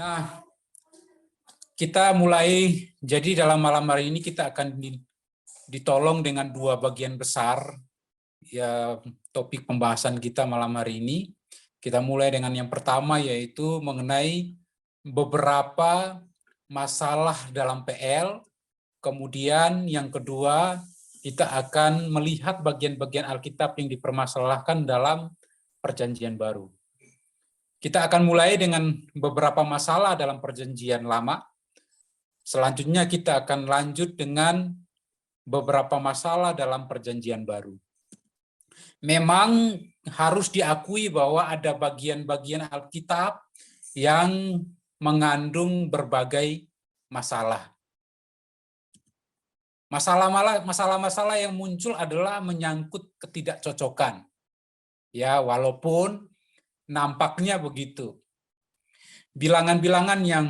Nah, kita mulai, jadi dalam malam hari ini kita akan ditolong dengan dua bagian besar ya topik pembahasan kita malam hari ini. Kita mulai dengan yang pertama, yaitu mengenai beberapa masalah dalam PL. Kemudian yang kedua, kita akan melihat bagian-bagian Alkitab yang dipermasalahkan dalam Perjanjian Baru. Kita akan mulai dengan beberapa masalah dalam Perjanjian Lama. Selanjutnya kita akan lanjut dengan beberapa masalah dalam Perjanjian Baru. Memang harus diakui bahwa ada bagian-bagian Alkitab yang mengandung berbagai masalah. Masalah-masalah yang muncul adalah menyangkut ketidakcocokan. Ya, walaupun nampaknya begitu. Bilangan-bilangan yang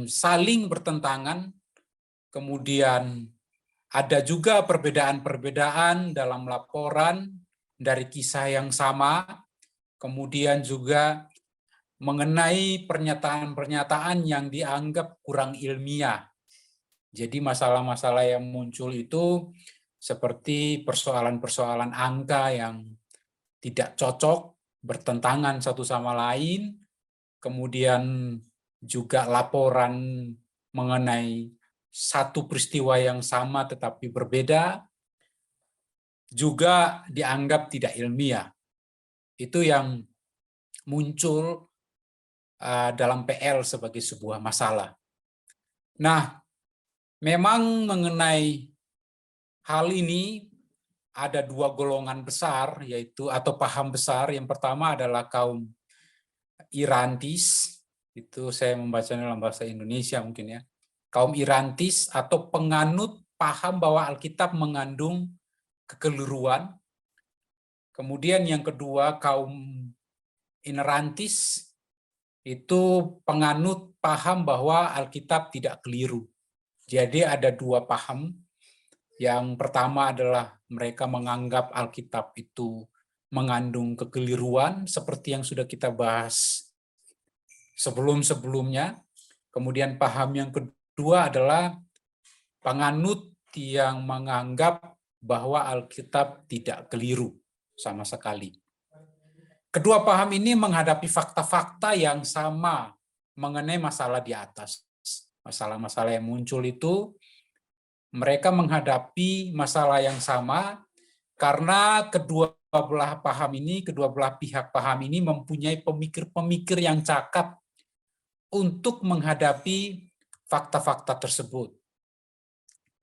saling bertentangan, kemudian ada juga perbedaan-perbedaan dalam laporan dari kisah yang sama, kemudian juga mengenai pernyataan-pernyataan yang dianggap kurang ilmiah. Jadi masalah-masalah yang muncul itu seperti persoalan-persoalan angka yang tidak cocok, bertentangan satu sama lain, kemudian juga laporan mengenai satu peristiwa yang sama tetapi berbeda, juga dianggap tidak ilmiah. Itu yang muncul dalam PL sebagai sebuah masalah. Nah, memang mengenai hal ini ada dua golongan besar, yaitu atau paham besar. Yang pertama adalah kaum Irantis, itu saya membacanya dalam bahasa Indonesia mungkin ya. Kaum Irantis atau penganut paham bahwa Alkitab mengandung kekeliruan. Kemudian yang kedua kaum Inerantis, itu penganut paham bahwa Alkitab tidak keliru. Jadi ada dua paham. Yang pertama adalah mereka menganggap Alkitab itu mengandung kekeliruan seperti yang sudah kita bahas sebelum-sebelumnya. Kemudian paham yang kedua adalah penganut yang menganggap bahwa Alkitab tidak keliru sama sekali. Kedua paham ini menghadapi fakta-fakta yang sama mengenai masalah di atas. Masalah-masalah yang muncul itu, mereka menghadapi masalah yang sama karena kedua belah paham ini, kedua belah pihak paham ini mempunyai pemikir-pemikir yang cakap untuk menghadapi fakta-fakta tersebut.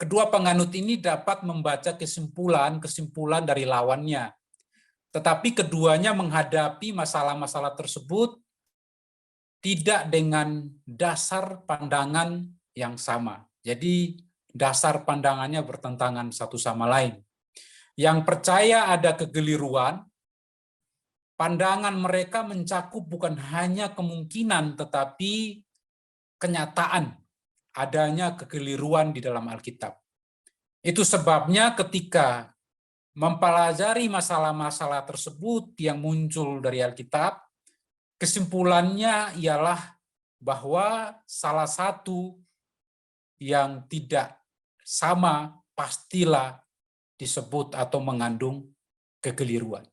Kedua penganut ini dapat membaca kesimpulan dari lawannya. Tetapi keduanya menghadapi masalah-masalah tersebut tidak dengan dasar pandangan yang sama. Jadi dasar pandangannya bertentangan satu sama lain. Yang percaya ada kekeliruan, pandangan mereka mencakup bukan hanya kemungkinan tetapi kenyataan adanya kekeliruan di dalam Alkitab. Itu sebabnya ketika mempelajari masalah-masalah tersebut yang muncul dari Alkitab, kesimpulannya ialah bahwa salah satu yang tidak sama pastilah disebut atau mengandung kekeliruan.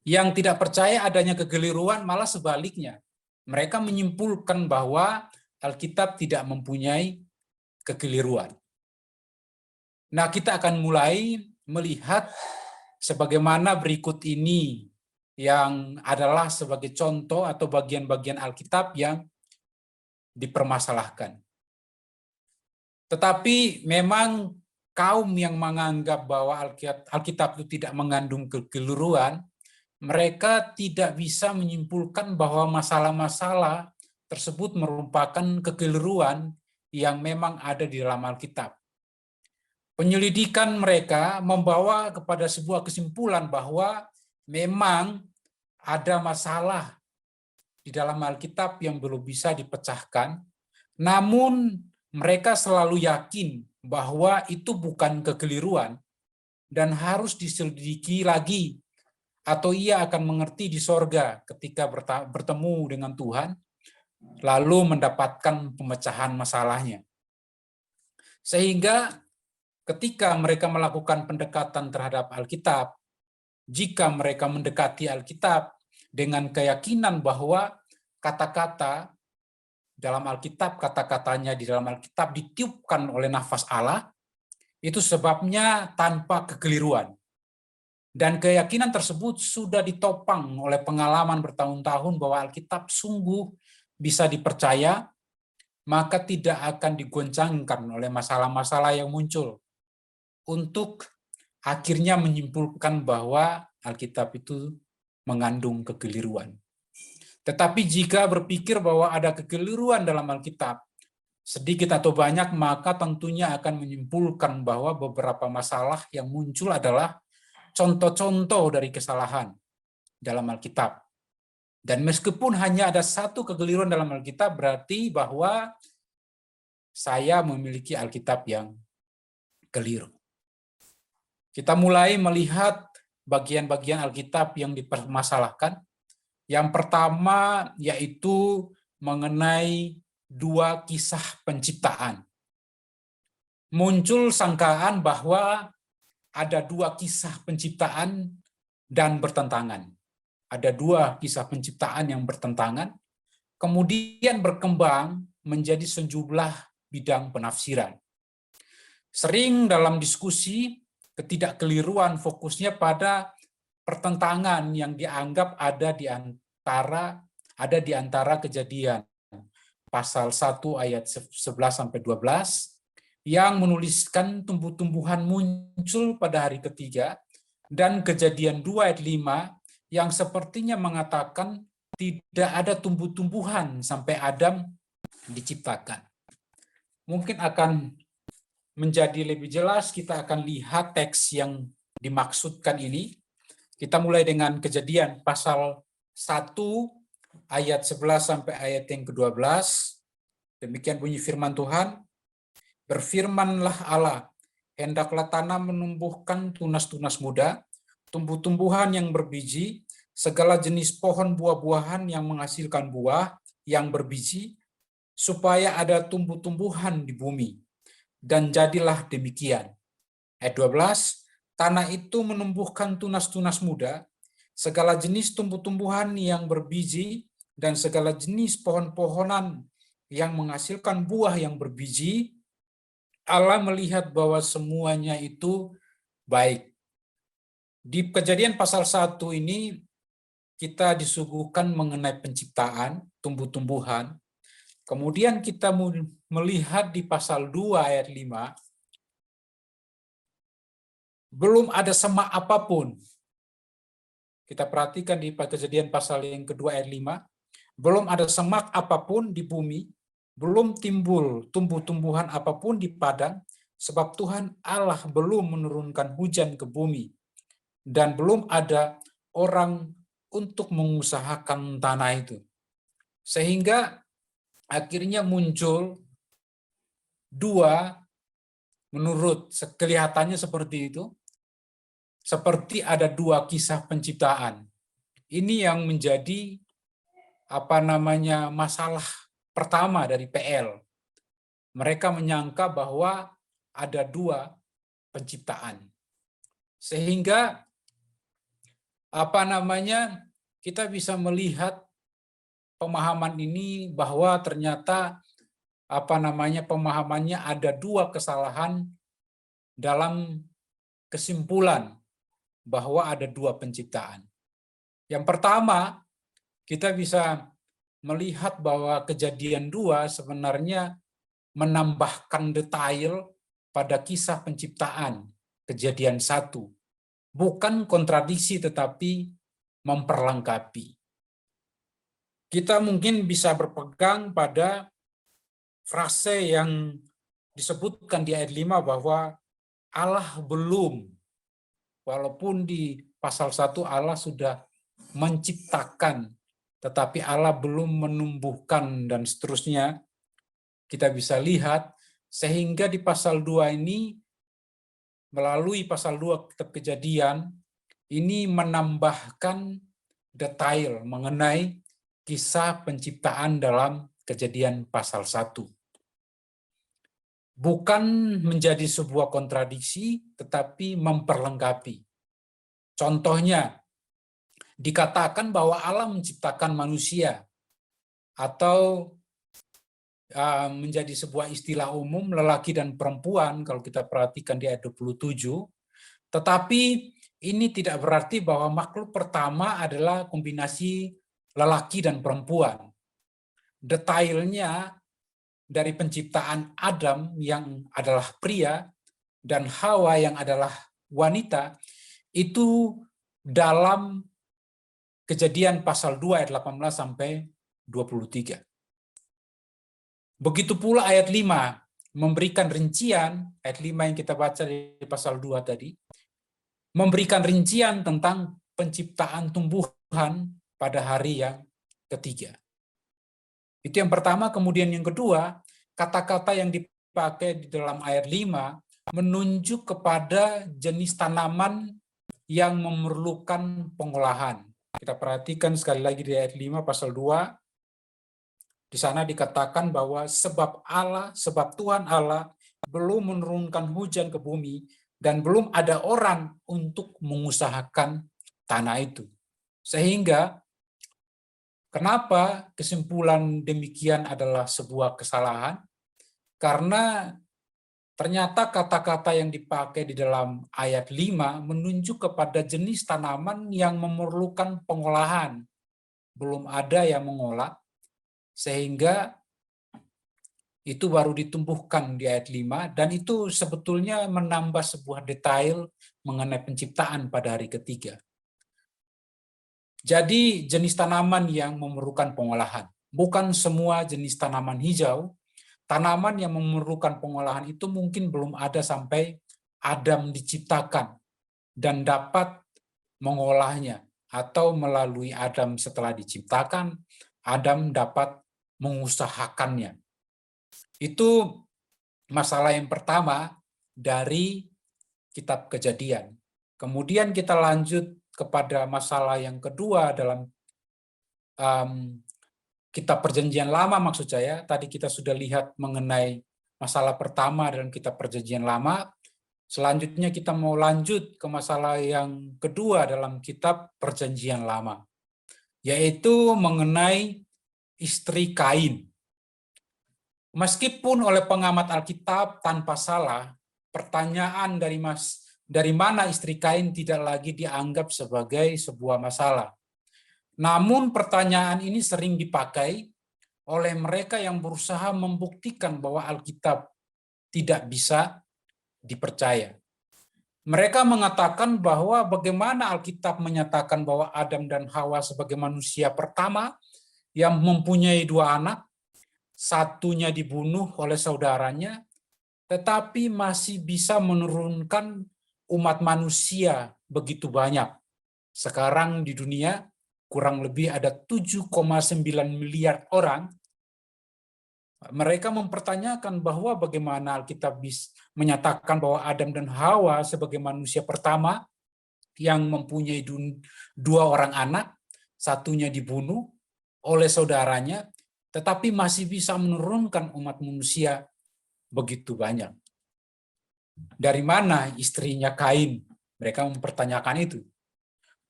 Yang tidak percaya adanya kekeliruan malah sebaliknya. Mereka menyimpulkan bahwa Alkitab tidak mempunyai kekeliruan. Nah, kita akan mulai melihat sebagaimana berikut ini yang adalah sebagai contoh atau bagian-bagian Alkitab yang dipermasalahkan. Tetapi memang kaum yang menganggap bahwa Alkitab itu tidak mengandung kekeliruan, mereka tidak bisa menyimpulkan bahwa masalah-masalah tersebut merupakan kekeliruan yang memang ada di dalam Alkitab. Penyelidikan mereka membawa kepada sebuah kesimpulan bahwa memang ada masalah di dalam Alkitab yang belum bisa dipecahkan, namun mereka selalu yakin bahwa itu bukan kekeliruan dan harus diselidiki lagi atau ia akan mengerti di sorga ketika bertemu dengan Tuhan, lalu mendapatkan pemecahan masalahnya. Sehingga ketika mereka melakukan pendekatan terhadap Alkitab, jika mereka mendekati Alkitab dengan keyakinan bahwa kata-kata dalam Alkitab, kata-katanya di dalam Alkitab ditiupkan oleh nafas Allah, itu sebabnya tanpa kekeliruan. Dan keyakinan tersebut sudah ditopang oleh pengalaman bertahun-tahun bahwa Alkitab sungguh bisa dipercaya, maka tidak akan digoncangkan oleh masalah-masalah yang muncul, untuk akhirnya menyimpulkan bahwa Alkitab itu mengandung kekeliruan. Tetapi jika berpikir bahwa ada kekeliruan dalam Alkitab, sedikit atau banyak, maka tentunya akan menyimpulkan bahwa beberapa masalah yang muncul adalah contoh-contoh dari kesalahan dalam Alkitab. Dan meskipun hanya ada satu kekeliruan dalam Alkitab, berarti bahwa saya memiliki Alkitab yang keliru. Kita mulai melihat bagian-bagian Alkitab yang dipermasalahkan. Yang pertama yaitu mengenai dua kisah penciptaan. Muncul sangkaan bahwa ada dua kisah penciptaan dan bertentangan. Ada dua kisah penciptaan yang bertentangan, kemudian berkembang menjadi sejumlah bidang penafsiran. Sering dalam diskusi, ketidakkeliruan fokusnya pada pertentangan yang dianggap ada di antara Kejadian pasal 1 ayat 11-12 yang menuliskan tumbuh-tumbuhan muncul pada hari ketiga, dan Kejadian 2 ayat 5 yang sepertinya mengatakan tidak ada tumbuh-tumbuhan sampai Adam diciptakan. Mungkin akan menjadi lebih jelas, kita akan lihat teks yang dimaksudkan ini. Kita mulai dengan Kejadian pasal 1 ayat 11 sampai ayat yang ke-12. Demikian bunyi firman Tuhan. Berfirmanlah Allah, hendaklah tanah menumbuhkan tunas-tunas muda, tumbuh-tumbuhan yang berbiji, segala jenis pohon buah-buahan yang menghasilkan buah yang berbiji, supaya ada tumbuh-tumbuhan di bumi. Dan jadilah demikian. Ayat 12, tanah itu menumbuhkan tunas-tunas muda, segala jenis tumbuh-tumbuhan yang berbiji, dan segala jenis pohon-pohonan yang menghasilkan buah yang berbiji. Allah melihat bahwa semuanya itu baik. Di Kejadian pasal 1 ini, kita disuguhkan mengenai penciptaan, tumbuh-tumbuhan. Kemudian kita melihat di pasal 2 ayat 5, belum ada semak apapun. Kita perhatikan di Kejadian pasal yang kedua ayat 5, belum ada semak apapun di bumi, belum timbul tumbuh-tumbuhan apapun di padang, sebab Tuhan Allah belum menurunkan hujan ke bumi, dan belum ada orang untuk mengusahakan tanah itu. Sehingga akhirnya muncul dua, menurut kelihatannya seperti itu, seperti ada dua kisah penciptaan. Ini yang menjadi masalah pertama dari PL. Mereka menyangka bahwa ada dua penciptaan. Sehingga kita bisa melihat pemahaman ini bahwa ternyata pemahamannya ada dua kesalahan dalam kesimpulan bahwa ada dua penciptaan. Yang pertama, kita bisa melihat bahwa Kejadian 2 sebenarnya menambahkan detail pada kisah penciptaan Kejadian 1. Bukan kontradiksi, tetapi memperlengkapi. Kita mungkin bisa berpegang pada frase yang disebutkan di ayat 5 bahwa Allah belum, walaupun di pasal 1 Allah sudah menciptakan, tetapi Allah belum menumbuhkan, dan seterusnya. Kita bisa lihat, sehingga di pasal 2 ini, melalui pasal 2 kitab Kejadian, ini menambahkan detail mengenai kisah penciptaan dalam Kejadian pasal 1. Bukan menjadi sebuah kontradiksi, tetapi memperlengkapi. Contohnya, dikatakan bahwa Allah menciptakan manusia, atau menjadi sebuah istilah umum lelaki dan perempuan kalau kita perhatikan di ayat 27. Tetapi ini tidak berarti bahwa makhluk pertama adalah kombinasi lelaki dan perempuan. Detailnya dari penciptaan Adam yang adalah pria dan Hawa yang adalah wanita itu dalam Kejadian pasal 2 ayat 18 sampai 23. Begitu pula ayat 5 memberikan rincian, ayat 5 yang kita baca di pasal 2 tadi, memberikan rincian tentang penciptaan tumbuhan pada hari yang ketiga. Itu yang pertama. Kemudian yang kedua, kata-kata yang dipakai di dalam ayat 5 menunjuk kepada jenis tanaman yang memerlukan pengolahan. Kita perhatikan sekali lagi di ayat 5 pasal 2. Di sana dikatakan bahwa sebab Tuhan Allah belum menurunkan hujan ke bumi dan belum ada orang untuk mengusahakan tanah itu. Sehingga kenapa kesimpulan demikian adalah sebuah kesalahan? Karena ternyata kata-kata yang dipakai di dalam ayat 5 menunjuk kepada jenis tanaman yang memerlukan pengolahan. Belum ada yang mengolah, sehingga itu baru ditumbuhkan di ayat 5, dan itu sebetulnya menambah sebuah detail mengenai penciptaan pada hari ketiga. Jadi jenis tanaman yang memerlukan pengolahan. Bukan semua jenis tanaman hijau. Tanaman yang memerlukan pengolahan itu mungkin belum ada sampai Adam diciptakan dan dapat mengolahnya. Atau melalui Adam setelah diciptakan, Adam dapat mengusahakannya. Itu masalah yang pertama dari kitab Kejadian. Kemudian kita lanjut kepada masalah yang kedua dalam kitab Perjanjian Lama, maksud saya. Tadi kita sudah lihat mengenai masalah pertama dalam kitab Perjanjian Lama. Selanjutnya kita mau lanjut ke masalah yang kedua dalam kitab Perjanjian Lama, yaitu mengenai istri Kain. Meskipun oleh pengamat Alkitab tanpa salah, pertanyaan dari mana istri Kain tidak lagi dianggap sebagai sebuah masalah. Namun pertanyaan ini sering dipakai oleh mereka yang berusaha membuktikan bahwa Alkitab tidak bisa dipercaya. Mereka mengatakan bahwa bagaimana Alkitab menyatakan bahwa Adam dan Hawa sebagai manusia pertama yang mempunyai 2 anak, satunya dibunuh oleh saudaranya, tetapi masih bisa menurunkan umat manusia begitu banyak. Sekarang di dunia kurang lebih ada 7,9 miliar orang. Mereka mempertanyakan bahwa bagaimana Alkitab menyatakan bahwa Adam dan Hawa sebagai manusia pertama yang mempunyai 2 orang anak, satunya dibunuh oleh saudaranya, tetapi masih bisa menurunkan umat manusia begitu banyak. Dari mana istrinya Kain? Mereka mempertanyakan itu.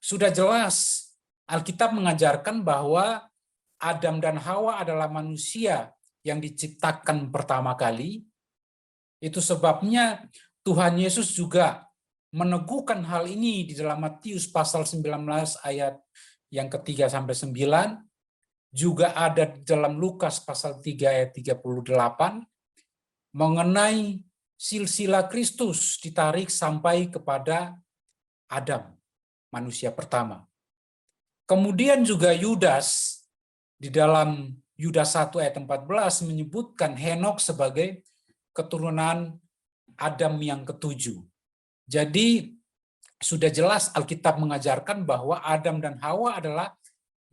Sudah jelas Alkitab mengajarkan bahwa Adam dan Hawa adalah manusia yang diciptakan pertama kali. Itu sebabnya Tuhan Yesus juga meneguhkan hal ini di dalam Matius pasal 19 ayat yang ke-3 sampai 9. Juga ada di dalam Lukas pasal 3 ayat 38 mengenai silsilah Kristus ditarik sampai kepada Adam, manusia pertama. Kemudian juga Yudas di dalam Yudas 1 ayat 14 menyebutkan Henokh sebagai keturunan Adam yang ke-7. Jadi sudah jelas Alkitab mengajarkan bahwa Adam dan Hawa adalah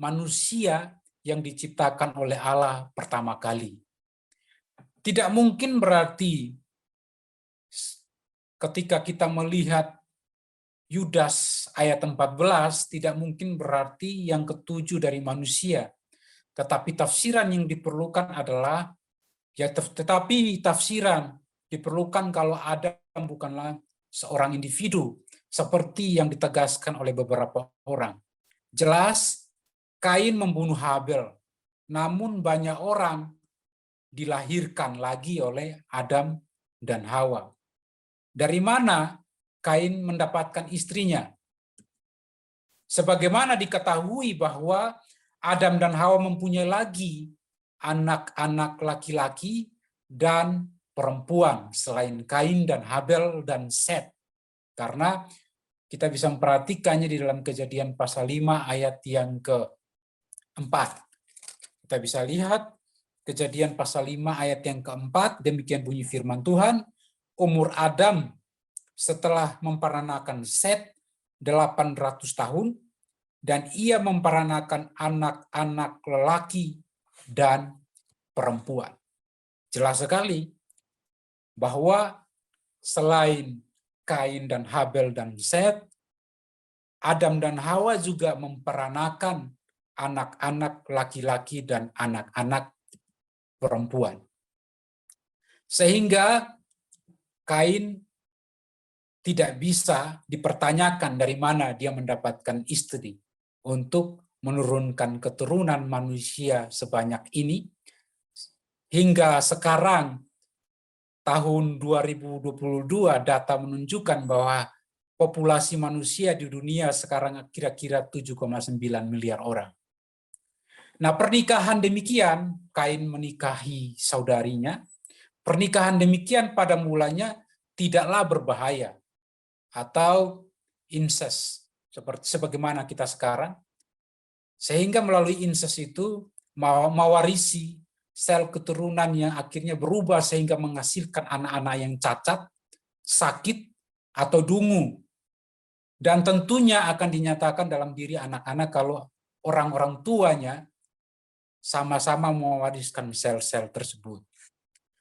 manusia yang diciptakan oleh Allah pertama kali. Tidak mungkin berarti ketika kita melihat Yudas ayat 14 tidak mungkin berarti yang ketujuh dari manusia. Tetapi tafsiran yang diperlukan adalah, tetapi tafsiran diperlukan kalau Adam bukanlah seorang individu, seperti yang ditegaskan oleh beberapa orang. Jelas, Kain membunuh Habel, namun banyak orang dilahirkan lagi oleh Adam dan Hawa. Dari mana Kain mendapatkan istrinya? Sebagaimana diketahui bahwa Adam dan Hawa mempunyai lagi anak-anak laki-laki dan perempuan selain Kain dan Habel dan Set. Karena kita bisa memperhatikannya di dalam Kejadian pasal 5 ayat yang ke-4. Kita bisa lihat Kejadian pasal 5 ayat yang ke-4, demikian bunyi firman Tuhan, umur Adam setelah memperanakan Set 800 tahun, dan ia memperanakan anak-anak lelaki dan perempuan. Jelas sekali bahwa selain Kain dan Habel dan Set, Adam dan Hawa juga memperanakan anak-anak laki-laki dan anak-anak perempuan. Sehingga Kain tidak bisa dipertanyakan dari mana dia mendapatkan istri untuk menurunkan keturunan manusia sebanyak ini. Hingga sekarang, tahun 2022, data menunjukkan bahwa populasi manusia di dunia sekarang kira-kira 7,9 miliar orang. Nah, pernikahan demikian, Kain menikahi saudarinya, pernikahan demikian pada mulanya tidaklah berbahaya atau incest seperti sebagaimana kita sekarang, sehingga melalui incest itu mewarisi sel keturunan yang akhirnya berubah sehingga menghasilkan anak-anak yang cacat, sakit, atau dungu. Dan tentunya akan dinyatakan dalam diri anak-anak kalau orang-orang tuanya sama-sama mewariskan sel-sel tersebut.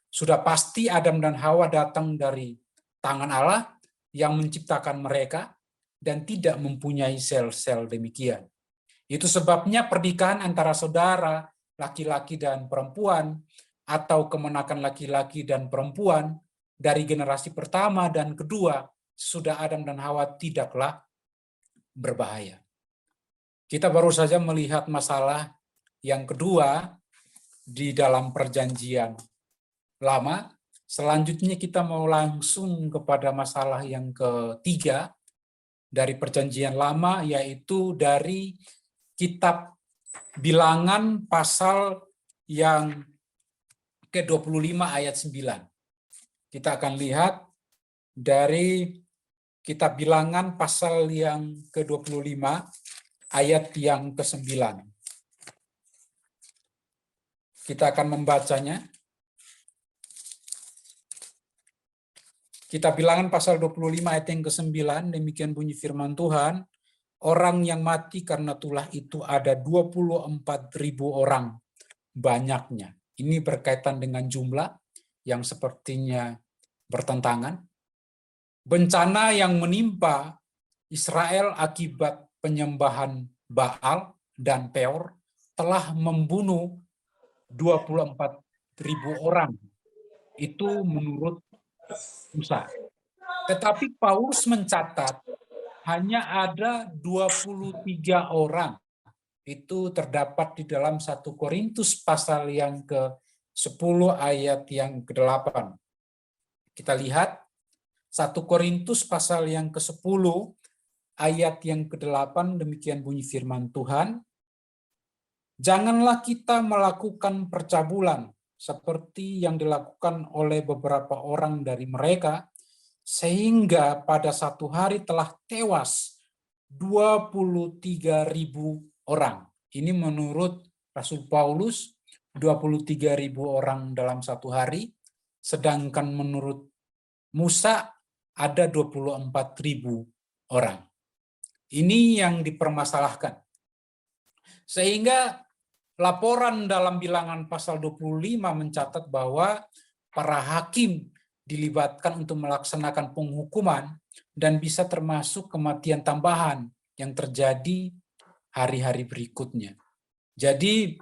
Sudah pasti Adam dan Hawa datang dari tangan Allah yang menciptakan mereka dan tidak mempunyai sel-sel demikian. Itu sebabnya pernikahan antara saudara, laki-laki dan perempuan, atau kemenakan laki-laki dan perempuan dari generasi pertama dan kedua, sudah Adam dan Hawa tidaklah berbahaya. Kita baru saja melihat masalah yang kedua di dalam perjanjian lama. Selanjutnya kita mau langsung kepada masalah yang ketiga dari perjanjian lama, yaitu dari kitab Bilangan pasal yang ke-25 ayat 9. Kita akan lihat dari kitab Bilangan pasal yang ke-25 ayat yang ke-9. Kita akan membacanya. Kitab Bilangan pasal 25 ayat yang ke-9, demikian bunyi firman Tuhan, orang yang mati karena tulah itu ada 24.000 orang banyaknya. Ini berkaitan dengan jumlah yang sepertinya bertentangan. Bencana yang menimpa Israel akibat penyembahan Baal dan Peor telah membunuh 24.000 orang. Itu menurut Musa. Tetapi Paulus mencatat hanya ada 23 orang. Itu terdapat di dalam 1 Korintus pasal yang ke-10 ayat yang ke-8. Kita lihat 1 Korintus pasal yang ke-10 ayat yang ke-8, demikian bunyi firman Tuhan. Janganlah kita melakukan percabulan seperti yang dilakukan oleh beberapa orang dari mereka, sehingga pada satu hari telah tewas 23.000 orang. Ini menurut Rasul Paulus, 23.000 orang dalam satu hari, sedangkan menurut Musa ada 24.000 orang. Ini yang dipermasalahkan. Sehingga laporan dalam Bilangan pasal 25 mencatat bahwa para hakim dilibatkan untuk melaksanakan penghukuman dan bisa termasuk kematian tambahan yang terjadi hari-hari berikutnya. Jadi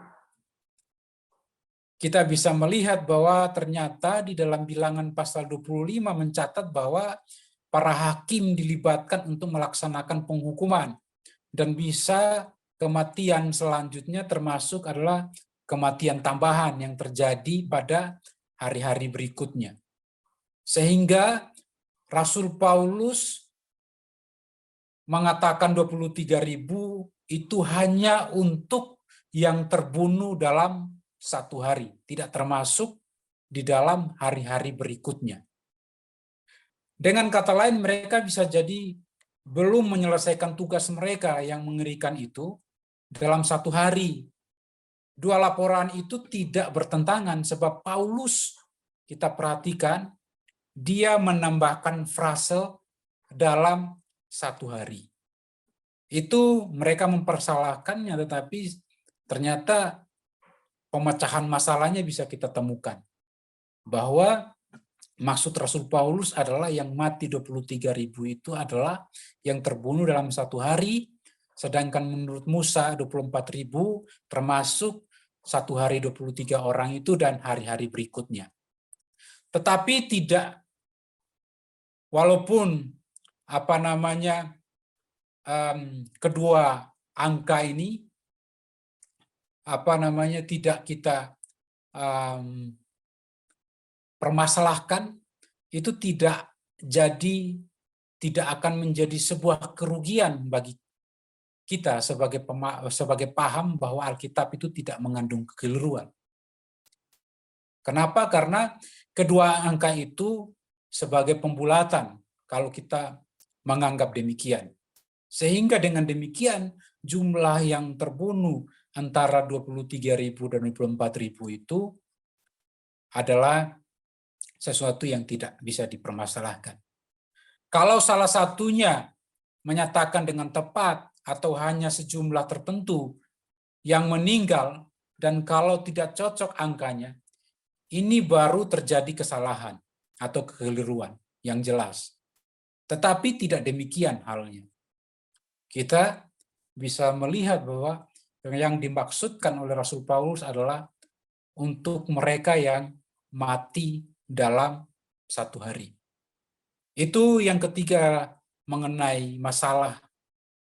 kita bisa melihat bahwa ternyata di dalam Bilangan pasal 25 mencatat bahwa para hakim dilibatkan untuk melaksanakan penghukuman dan bisa kematian selanjutnya termasuk adalah kematian tambahan yang terjadi pada hari-hari berikutnya. Sehingga Rasul Paulus mengatakan 23.000 itu hanya untuk yang terbunuh dalam satu hari, tidak termasuk di dalam hari-hari berikutnya. Dengan kata lain, mereka bisa jadi belum menyelesaikan tugas mereka yang mengerikan itu dalam satu hari. Dua laporan itu tidak bertentangan sebab Paulus, kita perhatikan, dia menambahkan frase dalam satu hari. Itu mereka mempersalahkannya, tetapi ternyata pemecahan masalahnya bisa kita temukan. Bahwa maksud Rasul Paulus adalah yang mati 23.000 itu adalah yang terbunuh dalam satu hari, sedangkan menurut Musa 24.000 termasuk satu hari 23 orang itu dan hari-hari berikutnya. Tetapi tidak, walaupun kedua angka ini tidak kita permasalahkan, itu tidak akan menjadi sebuah kerugian bagi kita sebagai paham bahwa Alkitab itu tidak mengandung kekeliruan. Kenapa? Karena kedua angka itu sebagai pembulatan kalau kita menganggap demikian. Sehingga dengan demikian jumlah yang terbunuh antara 23.000 dan 24.000 itu adalah sesuatu yang tidak bisa dipermasalahkan. Kalau salah satunya menyatakan dengan tepat atau hanya sejumlah tertentu yang meninggal, dan kalau tidak cocok angkanya, ini baru terjadi kesalahan atau kekeliruan yang jelas. Tetapi tidak demikian halnya. Kita bisa melihat bahwa yang dimaksudkan oleh Rasul Paulus adalah untuk mereka yang mati dalam satu hari. Itu yang ketiga mengenai masalah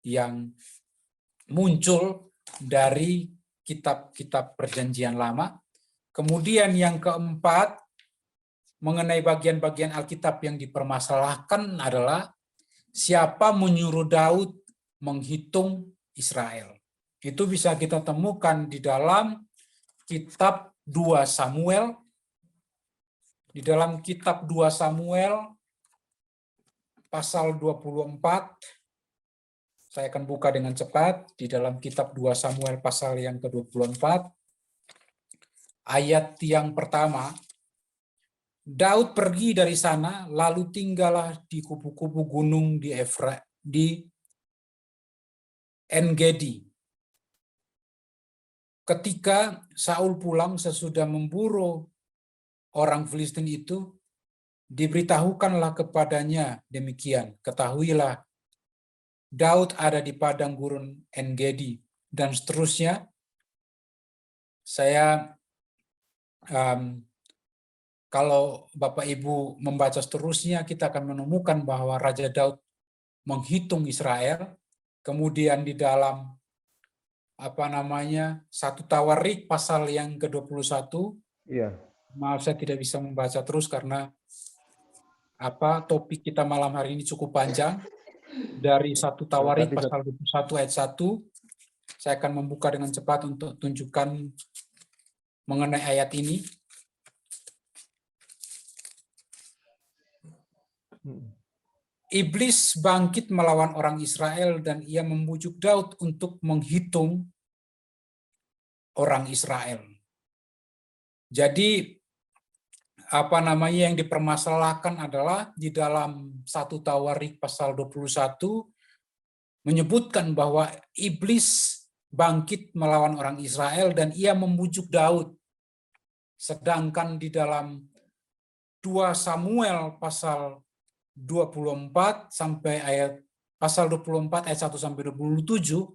yang muncul dari kitab-kitab Perjanjian Lama. Kemudian yang keempat, mengenai bagian-bagian Alkitab yang dipermasalahkan adalah siapa menyuruh Daud menghitung Israel. Itu bisa kita temukan di dalam kitab 2 Samuel. Di dalam kitab 2 Samuel pasal 24, saya akan buka dengan cepat, di dalam kitab 2 Samuel pasal yang ke-24, ayat yang pertama, Daud pergi dari sana, lalu tinggallah di kubu-kubu gunung di En-Gedi. Ketika Saul pulang sesudah memburu orang Filistin itu, diberitahukanlah kepadanya demikian, ketahuilah Daud ada di padang gurun En-Gedi, dan seterusnya. Saya kalau Bapak Ibu membaca seterusnya, kita akan menemukan bahwa Raja Daud menghitung Israel, kemudian di dalam 1 Tawarik pasal yang ke-21. Iya. Maaf, saya tidak bisa membaca terus karena topik kita malam hari ini cukup panjang. Dari 1 Tawarik pasal 21 ayat 1, saya akan membuka dengan cepat untuk tunjukkan mengenai ayat ini. Iblis bangkit melawan orang Israel dan ia membujuk Daud untuk menghitung orang Israel. Jadi yang dipermasalahkan adalah di dalam 1 Tawarik pasal 21 menyebutkan bahwa iblis bangkit melawan orang Israel dan ia membujuk Daud. Sedangkan di dalam 2 Samuel pasal 24 sampai pasal 24 ayat 1 sampai 27,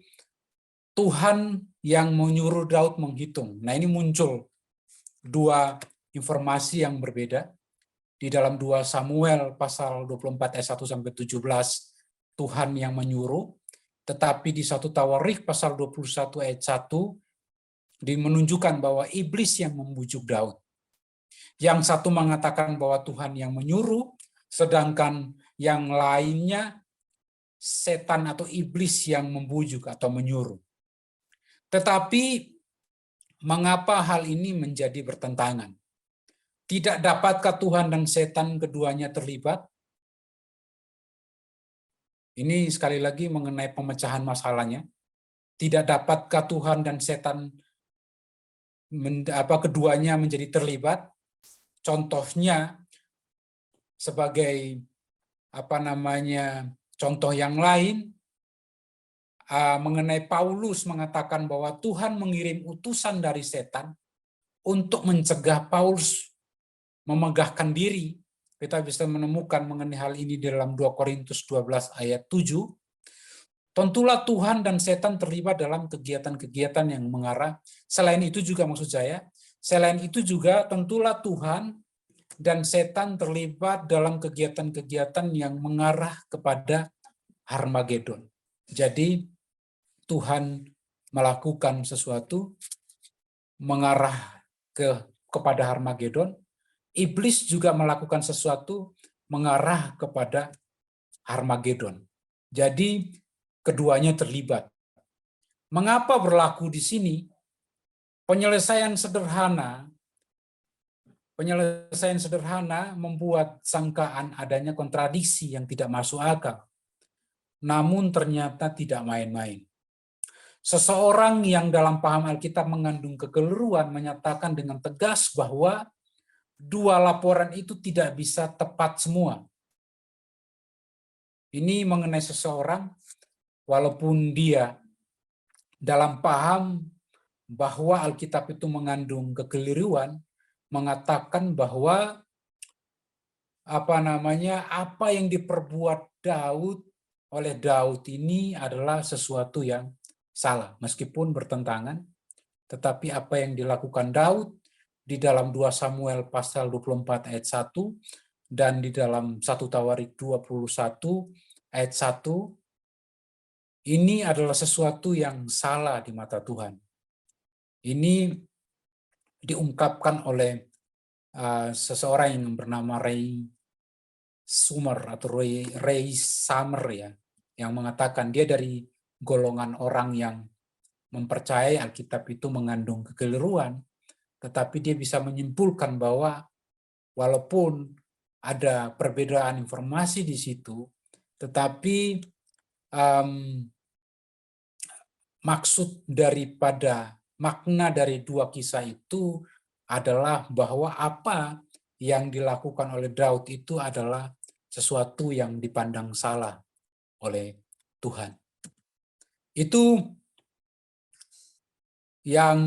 Tuhan yang menyuruh Daud menghitung. Nah, ini muncul dua informasi yang berbeda. Di dalam 2 Samuel pasal 24 ayat 1 sampai 17, Tuhan yang menyuruh. Tetapi di 1 Tawarikh pasal 21 ayat 1 menunjukkan bahwa iblis yang membujuk Daud. Yang satu mengatakan bahwa Tuhan yang menyuruh, sedangkan yang lainnya setan atau iblis yang membujuk atau menyuruh. Tetapi mengapa hal ini menjadi bertentangan? Tidak dapatkah Tuhan dan setan keduanya terlibat? Ini sekali lagi mengenai pemecahan masalahnya. Tidak dapatkah Tuhan dan setan keduanya menjadi terlibat? Contohnya sebagai contoh yang lain, mengenai Paulus mengatakan bahwa Tuhan mengirim utusan dari setan untuk mencegah Paulus memegahkan diri. Kita bisa menemukan mengenai hal ini dalam 2 Korintus 12 ayat 7. Tentulah Tuhan dan setan terlibat dalam kegiatan-kegiatan yang mengarah. Selain itu juga tentulah Tuhan dan setan terlibat dalam kegiatan-kegiatan yang mengarah kepada Harmagedon. Jadi Tuhan melakukan sesuatu mengarah kepada Harmagedon, iblis juga melakukan sesuatu mengarah kepada Harmagedon. Jadi keduanya terlibat. Mengapa berlaku di sini? Penyelesaian sederhana membuat sangkaan adanya kontradiksi yang tidak masuk akal. Namun ternyata tidak main-main. Seseorang yang dalam paham Alkitab mengandung kekeliruan menyatakan dengan tegas bahwa dua laporan itu tidak bisa tepat semua. Ini mengenai seseorang, walaupun dia dalam paham bahwa Alkitab itu mengandung kekeliruan, mengatakan bahwa apa yang diperbuat oleh Daud ini adalah sesuatu yang salah, meskipun bertentangan, tetapi apa yang dilakukan Daud di dalam 2 Samuel pasal 24 ayat 1 dan di dalam 1 Tawarikh 21 ayat 1 ini adalah sesuatu yang salah di mata Tuhan. Ini diungkapkan oleh seseorang yang bernama Ray Summer ya, yang mengatakan dia dari golongan orang yang mempercayai Alkitab itu mengandung kekeliruan, tetapi dia bisa menyimpulkan bahwa walaupun ada perbedaan informasi di situ, tetapi makna dari dua kisah itu adalah bahwa apa yang dilakukan oleh Daud itu adalah sesuatu yang dipandang salah oleh Tuhan. Itu yang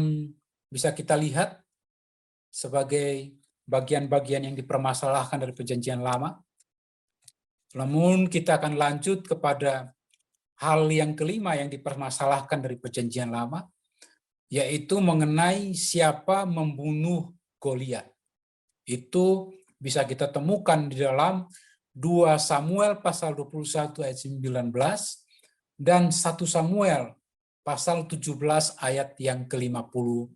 bisa kita lihat sebagai bagian-bagian yang dipermasalahkan dari Perjanjian Lama. Namun kita akan lanjut kepada hal yang kelima yang dipermasalahkan dari Perjanjian Lama, yaitu mengenai siapa membunuh Goliat. Itu bisa kita temukan di dalam 2 Samuel pasal 21 ayat 19 dan 1 Samuel pasal 17 ayat yang ke-50.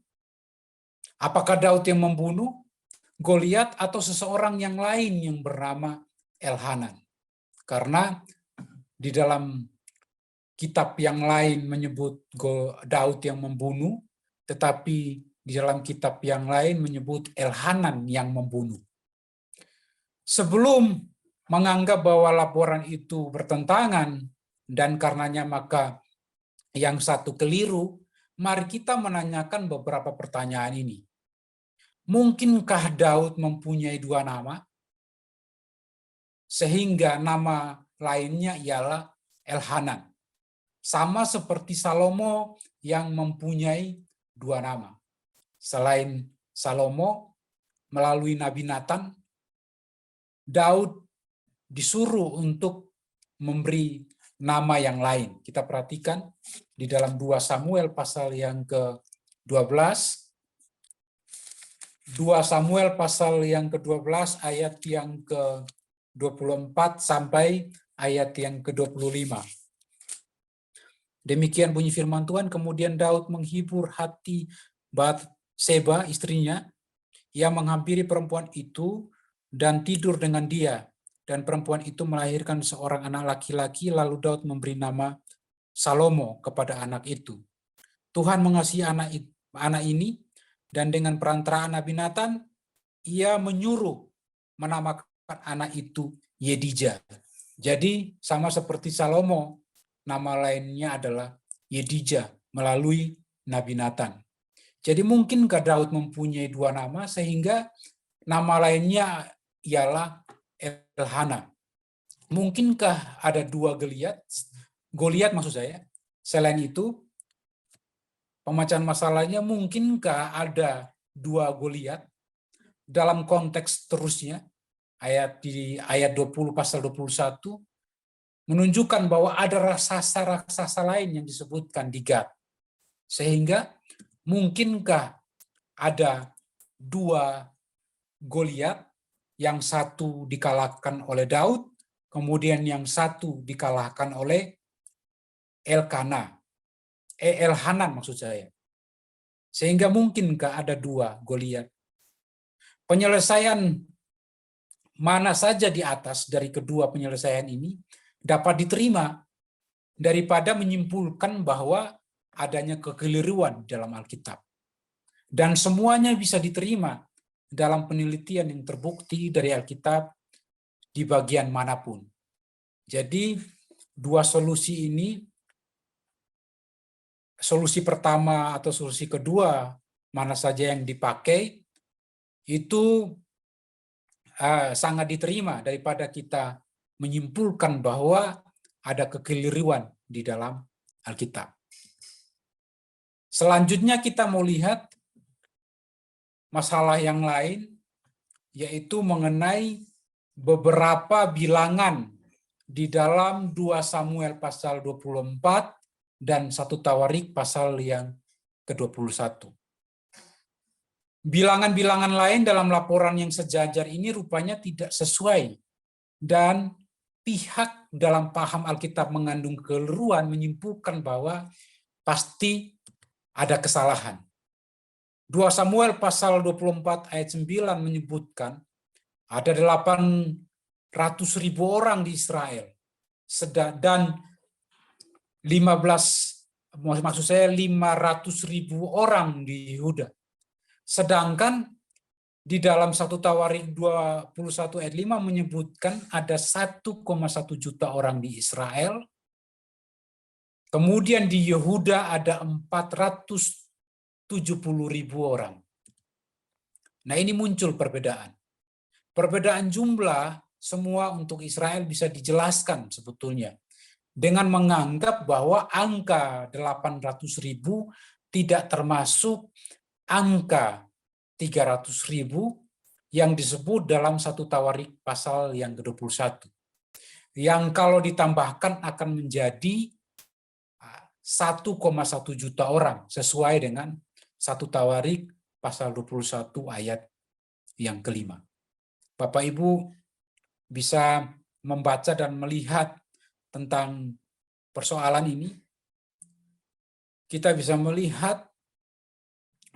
Apakah Daud yang membunuh Goliat atau seseorang yang lain yang bernama Elhanan? Karena di dalam kitab yang lain menyebut Daud yang membunuh, tetapi di dalam kitab yang lain menyebut Elhanan yang membunuh. Sebelum menganggap bahwa laporan itu bertentangan dan karenanya maka yang satu keliru, mari kita menanyakan beberapa pertanyaan ini. Mungkinkah Daud mempunyai dua nama? Sehingga nama lainnya ialah Elhanan. Sama seperti Salomo yang mempunyai dua nama. Selain Salomo, melalui Nabi Nathan, Daud disuruh untuk memberi nama yang lain. Kita perhatikan di dalam 2 Samuel pasal yang ke-12. 2 Samuel pasal yang ke-12 ayat yang ke-24 sampai ayat yang ke-25. Demikian bunyi firman Tuhan, kemudian Daud menghibur hati Batseba istrinya. Ia menghampiri perempuan itu dan tidur dengan dia. Dan perempuan itu melahirkan seorang anak laki-laki, lalu Daud memberi nama Salomo kepada anak itu. Tuhan mengasihi anak ini, dan dengan perantaraan Nabi Natan, ia menyuruh menamakan anak itu Yedija. Jadi sama seperti Salomo, nama lainnya adalah Yedija melalui Nabi Natan. Jadi mungkinkah Daud mempunyai 2 nama sehingga nama lainnya ialah Elhana? Mungkinkah ada 2 Goliat maksud saya? Selain itu, pemecahan masalahnya, mungkinkah ada 2 Goliat? Dalam konteks terusnya, di ayat 20 pasal 21, menunjukkan bahwa ada raksasa lain yang disebutkan di Gad. Sehingga mungkinkah ada 2 Goliat, yang satu dikalahkan oleh Daud, kemudian yang satu dikalahkan oleh Elhanan maksud saya. Sehingga mungkinkah ada 2 Goliat. Penyelesaian mana saja di atas dari kedua penyelesaian ini dapat diterima daripada menyimpulkan bahwa adanya kekeliruan dalam Alkitab. Dan semuanya bisa diterima dalam penelitian yang terbukti dari Alkitab di bagian manapun. Jadi 2 solusi ini, solusi pertama atau solusi kedua, mana saja yang dipakai, itu sangat diterima daripada kita menyimpulkan bahwa ada kekeliruan di dalam Alkitab. Selanjutnya kita mau lihat masalah yang lain, yaitu mengenai beberapa bilangan di dalam 2 Samuel pasal 24 dan 1 Tawarik pasal yang ke-21. Bilangan-bilangan lain dalam laporan yang sejajar ini rupanya tidak sesuai, dan pihak dalam paham Alkitab mengandung kekeliruan menyimpulkan bahwa pasti ada kesalahan. 2 Samuel pasal 24 ayat 9 menyebutkan ada 800.000 orang di Israel, dan 500.000 orang di Yehuda. Sedangkan di dalam 1 Tawarik 21 ayat 5 menyebutkan ada 1,1 juta orang di Israel. Kemudian di Yehuda ada 470.000 orang. Nah, ini muncul perbedaan. Perbedaan jumlah semua untuk Israel bisa dijelaskan sebetulnya dengan menganggap bahwa angka 800.000 tidak termasuk angka 300.000 yang disebut dalam 1 Tawarik pasal yang ke-21. Yang kalau ditambahkan akan menjadi 1,1 juta orang sesuai dengan 1 Tawarik pasal 21 ayat yang ke-5. Bapak Ibu bisa membaca dan melihat tentang persoalan ini. Kita bisa melihat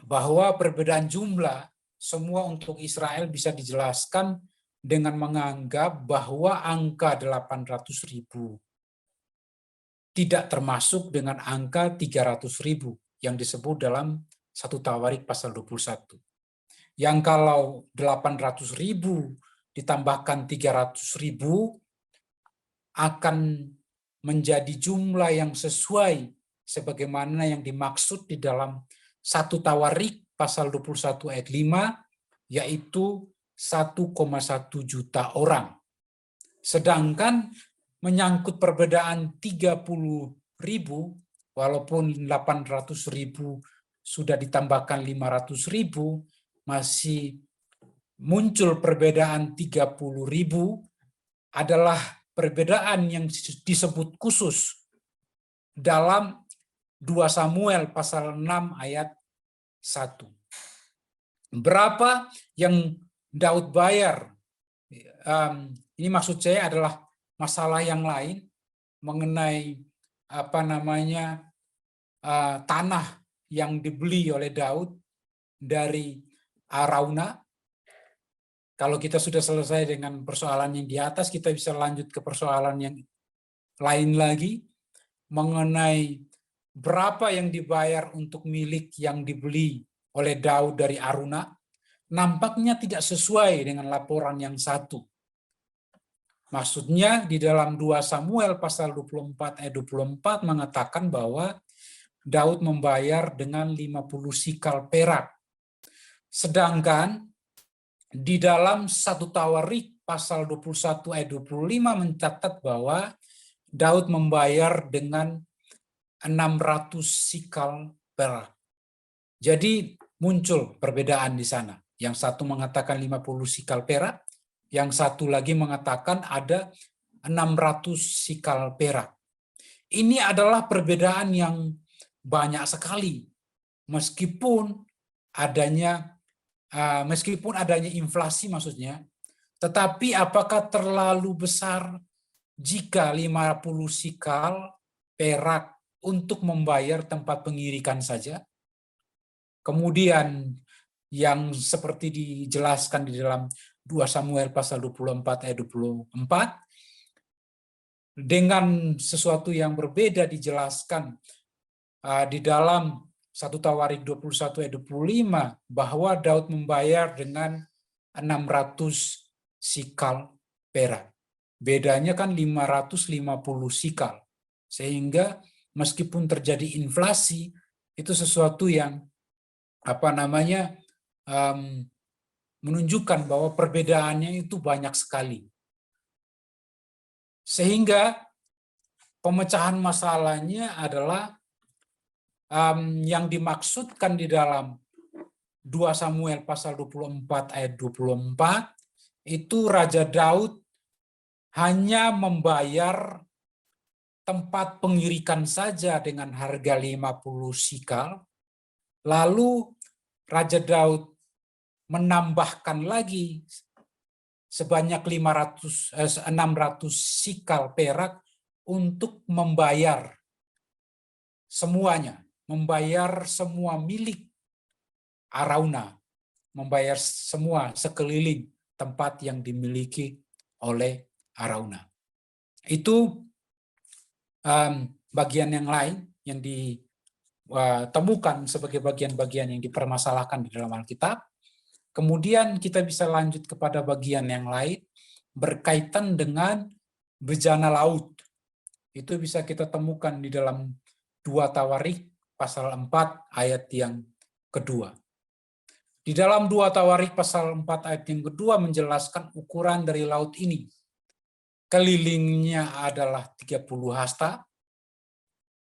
bahwa perbedaan jumlah semua untuk Israel bisa dijelaskan dengan menganggap bahwa angka 800.000 tidak termasuk dengan angka 300.000 yang disebut dalam 1 Tawarik pasal 21. Yang kalau 800.000 ditambahkan 300.000 akan menjadi jumlah yang sesuai sebagaimana yang dimaksud di dalam 1 Tawarik pasal 21 ayat 5, yaitu 1,1 juta orang. Sedangkan menyangkut perbedaan 30.000, walaupun 800.000 sudah ditambahkan 500.000, masih muncul perbedaan 30.000 adalah perbedaan yang disebut khusus dalam 2 Samuel pasal 6 ayat 1. Berapa yang Daud bayar? Ini maksud saya adalah masalah yang lain mengenai tanah yang dibeli oleh Daud dari Arauna. Kalau kita sudah selesai dengan persoalan yang di atas, kita bisa lanjut ke persoalan yang lain lagi mengenai berapa yang dibayar untuk milik yang dibeli oleh Daud dari Arauna. Nampaknya tidak sesuai dengan laporan yang satu. Maksudnya di dalam 2 Samuel pasal 24 ayat 24 mengatakan bahwa Daud membayar dengan 50 sikal perak. Sedangkan di dalam 1 Tawarik pasal 21 ayat 25 mencatat bahwa Daud membayar dengan 600 sikal perak. Jadi muncul perbedaan di sana. Yang satu mengatakan 50 sikal perak, yang satu lagi mengatakan ada 600 sikal perak. Ini adalah perbedaan yang banyak sekali, meskipun adanya inflasi maksudnya, tetapi apakah terlalu besar jika 50 sikal perak untuk membayar tempat pengirikan saja? Kemudian yang seperti dijelaskan di dalam 2 Samuel pasal 24 ayat 24, dengan sesuatu yang berbeda dijelaskan di dalam 1 Tawarik 21 ayat 25 bahwa Daud membayar dengan 600 sikal perak. Bedanya kan 550 sikal. Sehingga meskipun terjadi inflasi, itu sesuatu yang menunjukkan bahwa perbedaannya itu banyak sekali. Sehingga pemecahan masalahnya adalah yang dimaksudkan di dalam 2 Samuel pasal 24 ayat 24 itu Raja Daud hanya membayar tempat pengirikan saja dengan harga 50 sikal, lalu Raja Daud menambahkan lagi sebanyak 600 sikal perak untuk membayar semuanya, membayar semua milik Arauna, membayar semua sekeliling tempat yang dimiliki oleh Arauna. Itu bagian yang lain yang ditemukan sebagai bagian-bagian yang dipermasalahkan di dalam Alkitab. Kemudian kita bisa lanjut kepada bagian yang lain berkaitan dengan bejana laut. Itu bisa kita temukan di dalam 2 Tawarik pasal 4 ayat yang kedua. Di dalam 2 Tawarik pasal 4 ayat yang kedua menjelaskan ukuran dari laut ini. Kelilingnya adalah 30 hasta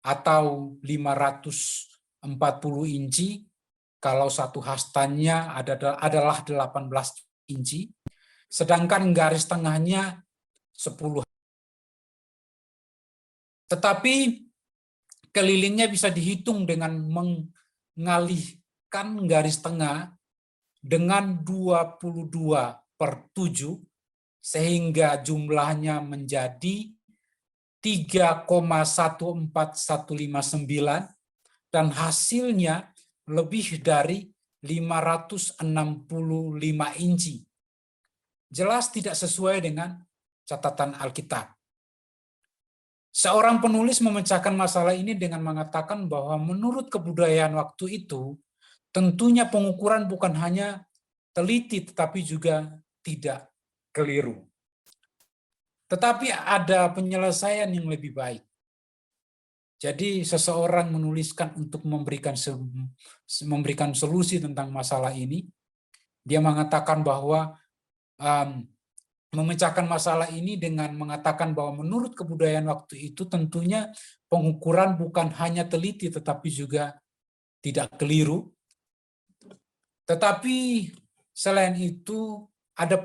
atau 540 inci. Kalau satu hastanya adalah 18 inci. Sedangkan garis tengahnya 10. Tetapi kelilingnya bisa dihitung dengan mengalihkan garis tengah dengan 22/7 sehingga jumlahnya menjadi 3,14159 dan hasilnya lebih dari 565 inci. Jelas tidak sesuai dengan catatan Alkitab. Seorang penulis memecahkan masalah ini dengan mengatakan bahwa menurut kebudayaan waktu itu, tentunya pengukuran bukan hanya teliti tetapi juga tidak keliru. Tetapi ada penyelesaian yang lebih baik. Jadi seseorang menuliskan untuk memberikan solusi tentang masalah ini. Dia mengatakan bahwa memecahkan masalah ini dengan mengatakan bahwa menurut kebudayaan waktu itu tentunya pengukuran bukan hanya teliti tetapi juga tidak keliru. Tetapi Selain itu, ada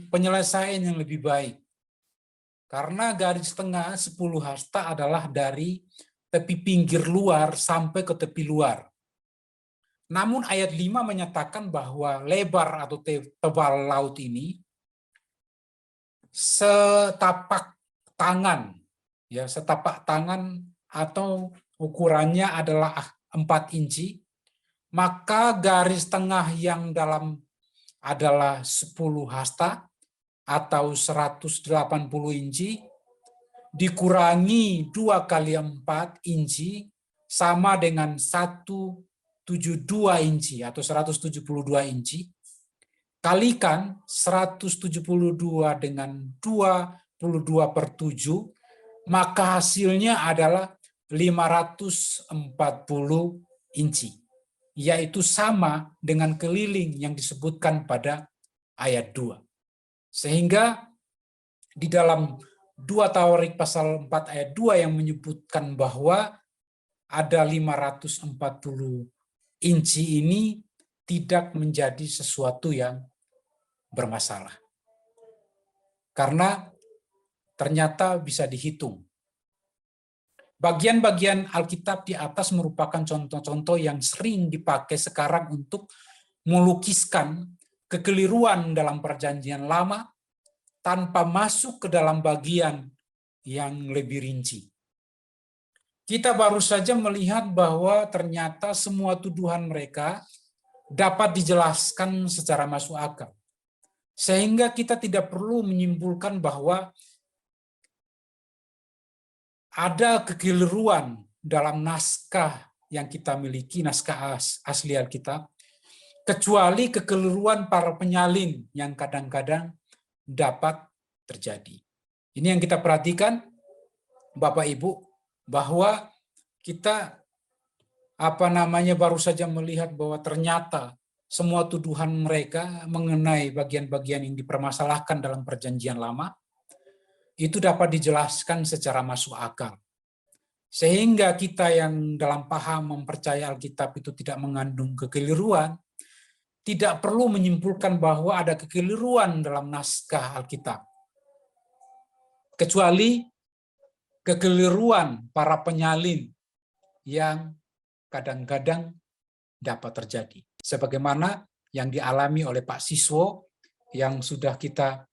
penyelesaian yang lebih baik. Karena garis tengah 10 hasta adalah dari tepi pinggir luar sampai ke tepi luar. Namun ayat 5 menyatakan bahwa lebar atau tebal laut ini setapak tangan, ya, setapak tangan atau ukurannya adalah 4 inci, maka garis tengah yang dalam adalah 10 hasta atau 180 inci dikurangi 2 kali 4 inci sama dengan 172 inci atau 172 inci, kalikan 172 dengan 22/7, maka hasilnya adalah 540 inci, yaitu sama dengan keliling yang disebutkan pada ayat 2. Sehingga di dalam 2 Tawarik pasal 4 ayat 2 yang menyebutkan bahwa ada 540 inci ini tidak menjadi sesuatu yang bermasalah. Karena ternyata bisa dihitung. Bagian-bagian Alkitab di atas merupakan contoh-contoh yang sering dipakai sekarang untuk melukiskan kekeliruan dalam Perjanjian Lama tanpa masuk ke dalam bagian yang lebih rinci. Kita baru saja melihat bahwa ternyata semua tuduhan mereka dapat dijelaskan secara masuk akal. Sehingga kita tidak perlu menyimpulkan bahwa ada kekeliruan dalam naskah yang kita miliki, naskah asli Alkitab, kecuali kekeliruan para penyalin yang kadang-kadang dapat terjadi. Ini yang kita perhatikan, Bapak Ibu, bahwa kita baru saja melihat bahwa ternyata semua tuduhan mereka mengenai bagian-bagian yang dipermasalahkan dalam Perjanjian Lama itu dapat dijelaskan secara masuk akal. Sehingga kita yang dalam paham mempercayai Alkitab itu tidak mengandung kekeliruan, tidak perlu menyimpulkan bahwa ada kekeliruan dalam naskah Alkitab. Kecuali kekeliruan para penyalin yang kadang-kadang dapat terjadi. Sebagaimana yang dialami oleh Pak Siswo yang sudah kita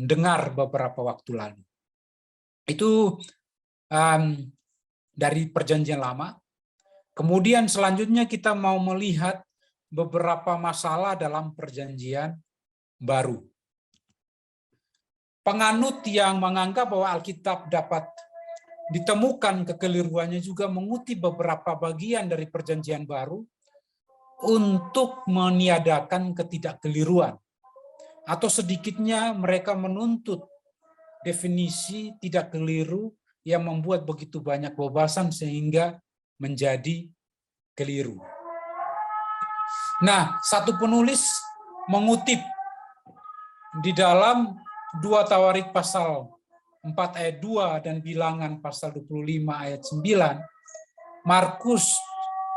dengar beberapa waktu lalu. Itu dari Perjanjian Lama. Kemudian selanjutnya kita mau melihat beberapa masalah dalam Perjanjian Baru. Penganut yang menganggap bahwa Alkitab dapat ditemukan kekeliruannya juga mengutip beberapa bagian dari Perjanjian Baru untuk meniadakan ketidakkeliruan. Atau sedikitnya mereka menuntut definisi tidak keliru yang membuat begitu banyak wawasan sehingga menjadi keliru. Nah, satu penulis mengutip di dalam 2 Tawarik pasal 4 ayat 2 dan Bilangan pasal 25 ayat 9, Markus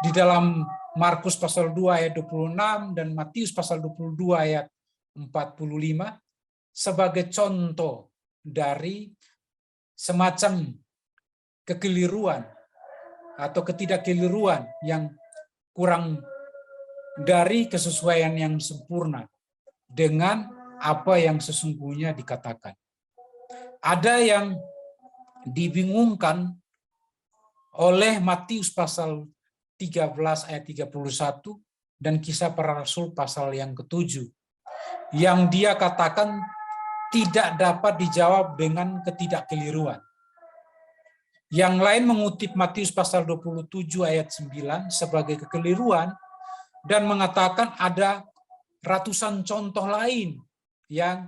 di dalam Markus pasal 2 ayat 26 dan Matius pasal 22 ayat 45 sebagai contoh dari semacam kekeliruan atau ketidakkeliruan yang kurang dari kesesuaian yang sempurna dengan apa yang sesungguhnya dikatakan. Ada yang dibingungkan oleh Matius pasal 13 ayat 31 dan Kisah Para Rasul pasal yang ke-7 yang dia katakan tidak dapat dijawab dengan ketidakkeliruan. Yang lain mengutip Matius pasal 27 ayat 9 sebagai kekeliruan dan mengatakan ada ratusan contoh lain yang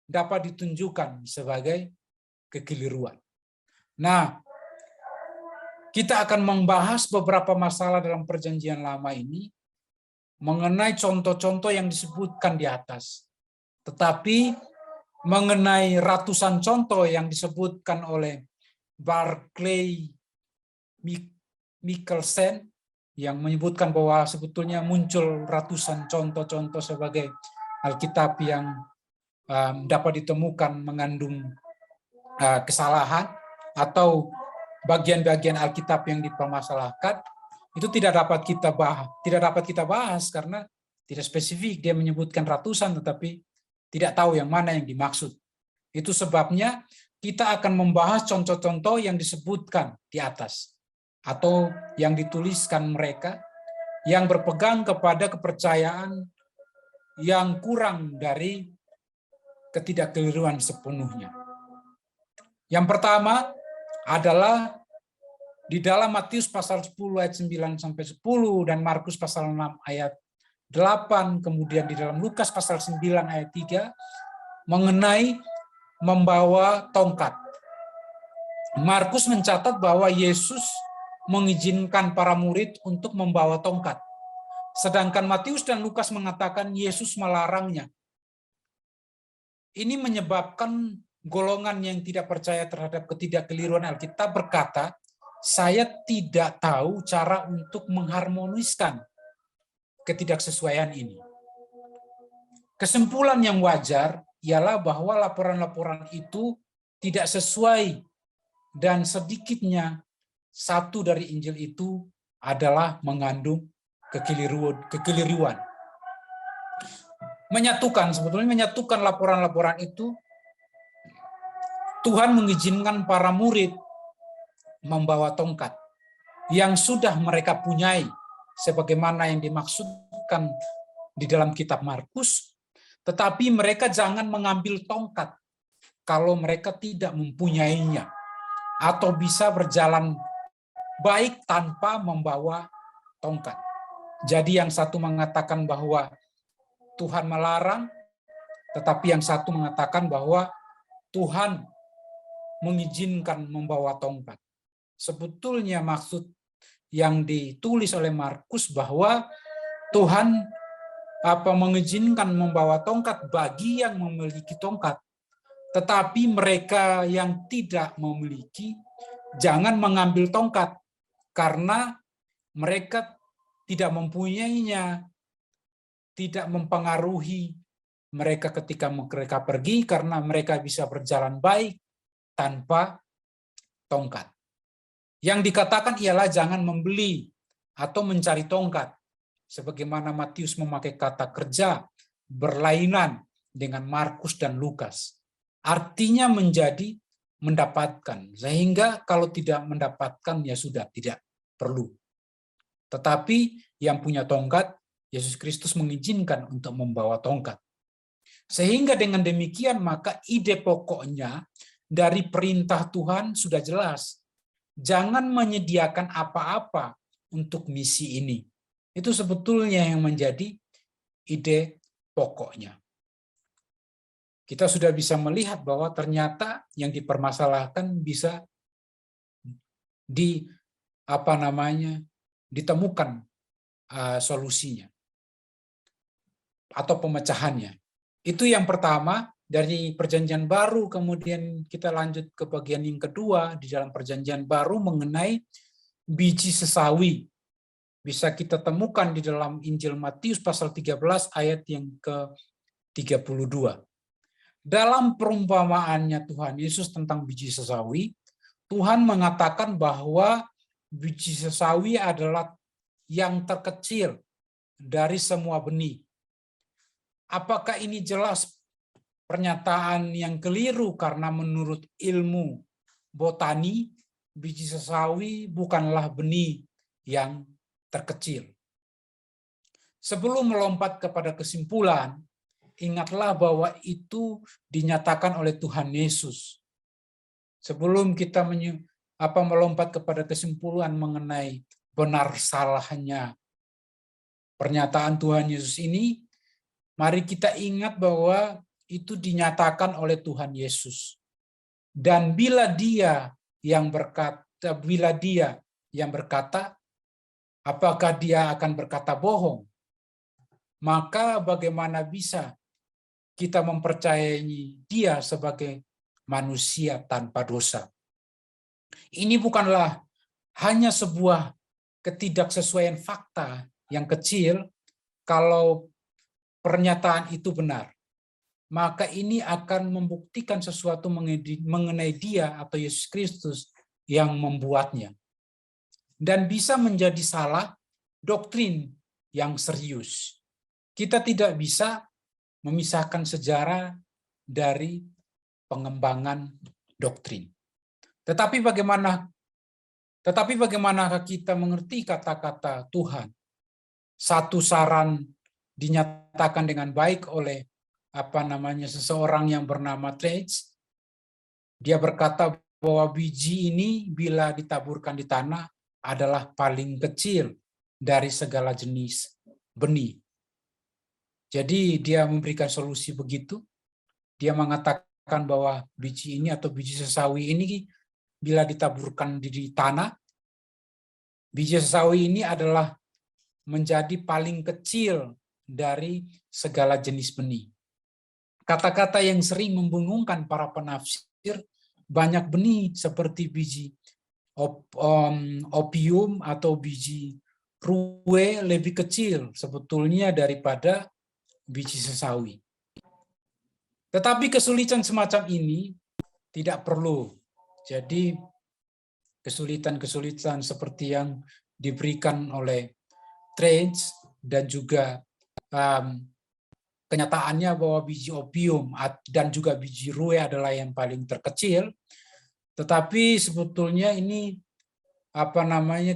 dapat ditunjukkan sebagai kekeliruan. Nah, kita akan membahas beberapa masalah dalam Perjanjian Lama ini mengenai contoh-contoh yang disebutkan di atas. Tetapi mengenai ratusan contoh yang disebutkan oleh Barclay Michelsen yang menyebutkan bahwa sebetulnya muncul ratusan contoh-contoh sebagai Alkitab yang dapat ditemukan mengandung kesalahan atau bagian-bagian Alkitab yang dipermasalahkan, itu tidak dapat kita bahas karena tidak spesifik. Dia menyebutkan ratusan tetapi tidak tahu yang mana yang dimaksud. Itu sebabnya kita akan membahas contoh-contoh yang disebutkan di atas atau yang dituliskan mereka yang berpegang kepada kepercayaan yang kurang dari ketidakkeliruan sepenuhnya. Yang pertama adalah di dalam Matius pasal 10 ayat 9 sampai 10 dan Markus pasal 6 ayat 8, kemudian di dalam Lukas pasal 9 ayat 3 mengenai membawa tongkat. Markus mencatat bahwa Yesus mengizinkan para murid untuk membawa tongkat. Sedangkan Matius dan Lukas mengatakan Yesus melarangnya. Ini menyebabkan golongan yang tidak percaya terhadap ketidakkeliruan Alkitab berkata, saya tidak tahu cara untuk mengharmoniskan ketidaksesuaian ini. Kesimpulan yang wajar ialah bahwa laporan-laporan itu tidak sesuai dan sedikitnya satu dari Injil itu adalah mengandung kekeliruan. Sebetulnya menyatukan laporan-laporan itu, Tuhan mengizinkan para murid membawa tongkat yang sudah mereka punyai sebagaimana yang dimaksudkan di dalam kitab Markus, tetapi mereka jangan mengambil tongkat kalau mereka tidak mempunyainya atau bisa berjalan baik tanpa membawa tongkat. Jadi yang satu mengatakan bahwa Tuhan melarang, tetapi yang satu mengatakan bahwa Tuhan mengizinkan membawa tongkat. Sebetulnya maksud yang ditulis oleh Markus bahwa Tuhan mengizinkan membawa tongkat bagi yang memiliki tongkat, tetapi mereka yang tidak memiliki jangan mengambil tongkat karena mereka tidak mempunyainya, tidak mempengaruhi mereka ketika mereka pergi karena mereka bisa berjalan baik tanpa tongkat. Yang dikatakan ialah jangan membeli atau mencari tongkat. Sebagaimana Matius memakai kata kerja berlainan dengan Markus dan Lukas. Artinya menjadi mendapatkan. Sehingga kalau tidak mendapatkan ya sudah tidak perlu. Tetapi yang punya tongkat, Yesus Kristus mengizinkan untuk membawa tongkat. Sehingga dengan demikian maka ide pokoknya dari perintah Tuhan sudah jelas. Jangan menyediakan apa-apa untuk misi ini. Itu sebetulnya yang menjadi ide pokoknya. Kita sudah bisa melihat bahwa ternyata yang dipermasalahkan bisa ditemukan solusinya atau pemecahannya. Itu yang pertama dari Perjanjian Baru. Kemudian kita lanjut ke bagian yang kedua di dalam Perjanjian Baru mengenai biji sesawi. Bisa kita temukan di dalam Injil Matius pasal 13 ayat yang ke-32. Dalam perumpamaannya Tuhan Yesus tentang biji sesawi, Tuhan mengatakan bahwa biji sesawi adalah yang terkecil dari semua benih. Apakah ini jelas pernyataan yang keliru karena menurut ilmu botani, biji sesawi bukanlah benih yang terkecil. Sebelum melompat kepada kesimpulan, ingatlah bahwa itu dinyatakan oleh Tuhan Yesus. Sebelum kita melompat kepada kesimpulan mengenai benar salahnya pernyataan Tuhan Yesus ini, mari kita ingat bahwa itu dinyatakan oleh Tuhan Yesus. Dan bila dia yang berkata, apakah dia akan berkata bohong? Maka bagaimana bisa kita mempercayai dia sebagai manusia tanpa dosa? Ini bukanlah hanya sebuah ketidaksesuaian fakta yang kecil, kalau pernyataan itu benar, maka ini akan membuktikan sesuatu mengenai Dia atau Yesus Kristus yang membuatnya. Dan bisa menjadi salah doktrin yang serius. Kita tidak bisa memisahkan sejarah dari pengembangan doktrin. Tetapi bagaimanakah kita mengerti kata-kata Tuhan? Satu saran dinyatakan dengan baik oleh seseorang yang bernama Trace. Dia berkata bahwa biji ini bila ditaburkan di tanah adalah paling kecil dari segala jenis benih. Jadi dia memberikan solusi begitu. Dia mengatakan bahwa biji ini atau biji sesawi ini bila ditaburkan di tanah, biji sesawi ini adalah menjadi paling kecil dari segala jenis benih. Kata-kata yang sering membingungkan para penafsir, banyak benih seperti biji opium atau biji ruwe lebih kecil sebetulnya daripada biji sesawi. Tetapi kesulitan semacam ini tidak perlu. Jadi kesulitan-kesulitan seperti yang diberikan oleh Trace dan juga kenyataannya bahwa biji opium dan juga biji ruwe adalah yang paling terkecil, tetapi sebetulnya ini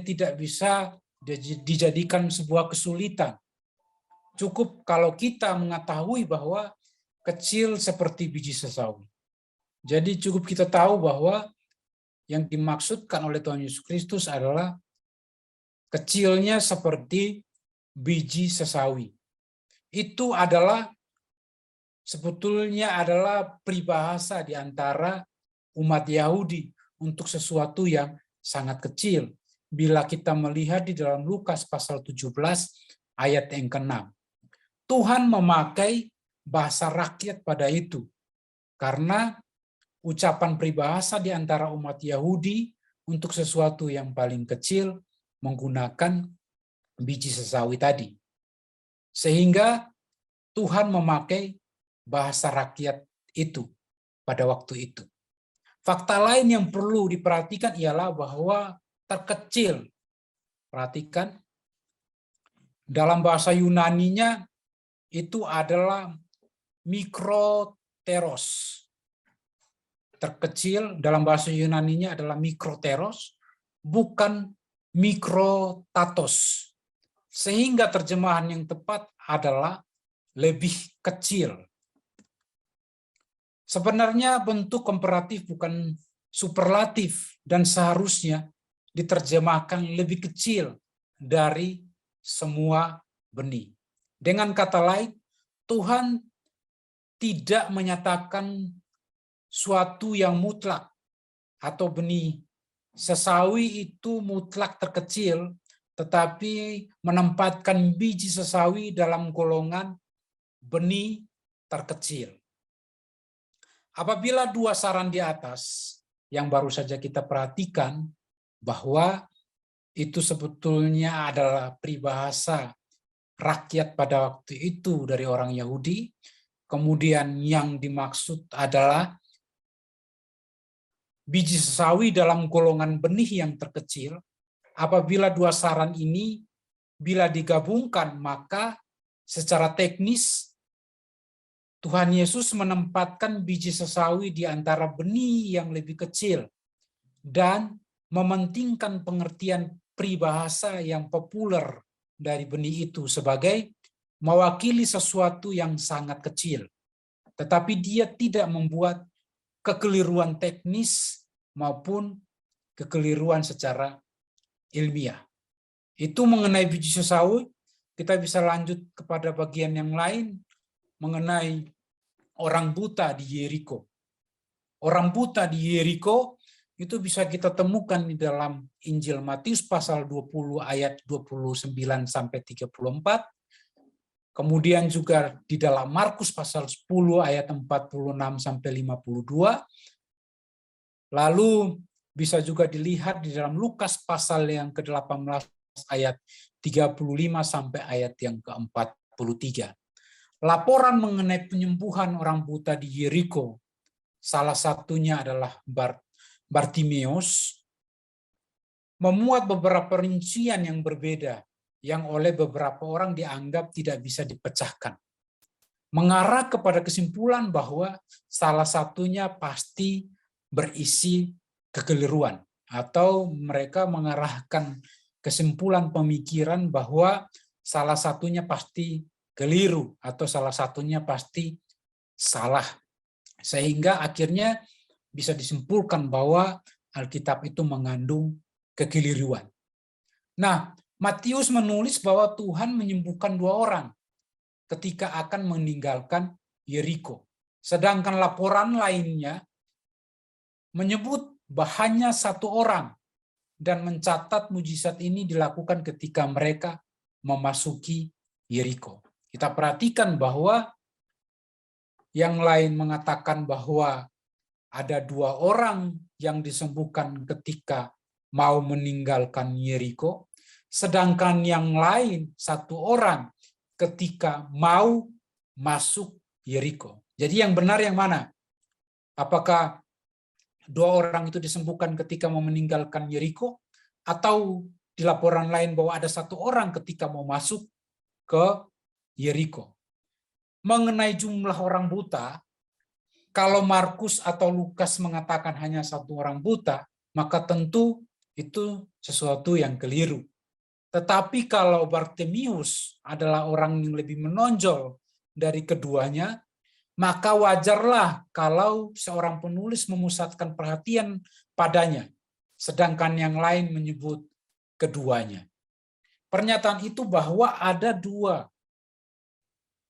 tidak bisa dijadikan sebuah kesulitan. Cukup kalau kita mengetahui bahwa kecil seperti biji sesawi. Jadi cukup kita tahu bahwa yang dimaksudkan oleh Tuhan Yesus Kristus adalah kecilnya seperti biji sesawi. Itu sebetulnya adalah peribahasa di antara umat Yahudi untuk sesuatu yang sangat kecil. Bila kita melihat di dalam Lukas pasal 17 ayat yang ke-6. Tuhan memakai bahasa rakyat pada itu. Karena ucapan peribahasa di antara umat Yahudi untuk sesuatu yang paling kecil menggunakan biji sesawi tadi. Sehingga Tuhan memakai bahasa rakyat itu pada waktu itu. Fakta lain yang perlu diperhatikan ialah bahwa terkecil. Perhatikan, dalam bahasa Yunaninya itu adalah mikroteros. Terkecil dalam bahasa Yunaninya adalah mikroteros, bukan mikrotatos. Sehingga terjemahan yang tepat adalah lebih kecil. Sebenarnya bentuk komparatif bukan superlatif dan seharusnya diterjemahkan lebih kecil dari semua benih. Dengan kata lain, Tuhan tidak menyatakan suatu yang mutlak atau benih sesawi itu mutlak terkecil, tetapi menempatkan biji sesawi dalam golongan benih terkecil. Apabila dua saran di atas yang baru saja kita perhatikan bahwa itu sebetulnya adalah peribahasa rakyat pada waktu itu dari orang Yahudi, kemudian yang dimaksud adalah biji sesawi dalam golongan benih yang terkecil. Apabila dua saran ini bila digabungkan, maka secara teknis Tuhan Yesus menempatkan biji sesawi di antara benih yang lebih kecil dan mementingkan pengertian peribahasa yang populer dari benih itu sebagai mewakili sesuatu yang sangat kecil. Tetapi dia tidak membuat kekeliruan teknis maupun kekeliruan secara ilmiah. Itu mengenai biji sesawi. Kita bisa lanjut kepada bagian yang lain mengenai orang buta di Yeriko. Orang buta di Yeriko itu bisa kita temukan di dalam Injil Matius pasal 20 ayat 29 sampai 34. Kemudian juga di dalam Markus pasal 10 ayat 46 sampai 52. Lalu bisa juga dilihat di dalam Lukas pasal yang ke-18 ayat 35 sampai ayat yang ke-43. Laporan mengenai penyembuhan orang buta di Yeriko, salah satunya adalah Bartimeus, memuat beberapa rincian yang berbeda yang oleh beberapa orang dianggap tidak bisa dipecahkan. Mengarah kepada kesimpulan bahwa salah satunya pasti berisi kekeliruan, atau mereka mengarahkan kesimpulan pemikiran bahwa salah satunya pasti keliru atau salah satunya pasti salah. Sehingga akhirnya bisa disimpulkan bahwa Alkitab itu mengandung kekeliruan. Nah, Matius menulis bahwa Tuhan menyembuhkan 2 orang ketika akan meninggalkan Yeriko. Sedangkan laporan lainnya menyebut hanya 1 orang dan mencatat mujizat ini dilakukan ketika mereka memasuki Yeriko. Kita perhatikan bahwa yang lain mengatakan bahwa ada 2 orang yang disembuhkan ketika mau meninggalkan Yeriko, sedangkan yang lain 1 orang ketika mau masuk Yeriko. Jadi yang benar yang mana? Apakah 2 orang itu disembuhkan ketika mau meninggalkan Yeriko, atau di laporan lain bahwa ada 1 orang ketika mau masuk ke Yeriko? Mengenai jumlah orang buta, kalau Markus atau Lukas mengatakan hanya 1 orang buta, maka tentu itu sesuatu yang keliru. Tetapi kalau Bartimeus adalah orang yang lebih menonjol dari keduanya, maka wajarlah kalau seorang penulis memusatkan perhatian padanya, sedangkan yang lain menyebut keduanya. Pernyataan itu bahwa ada 2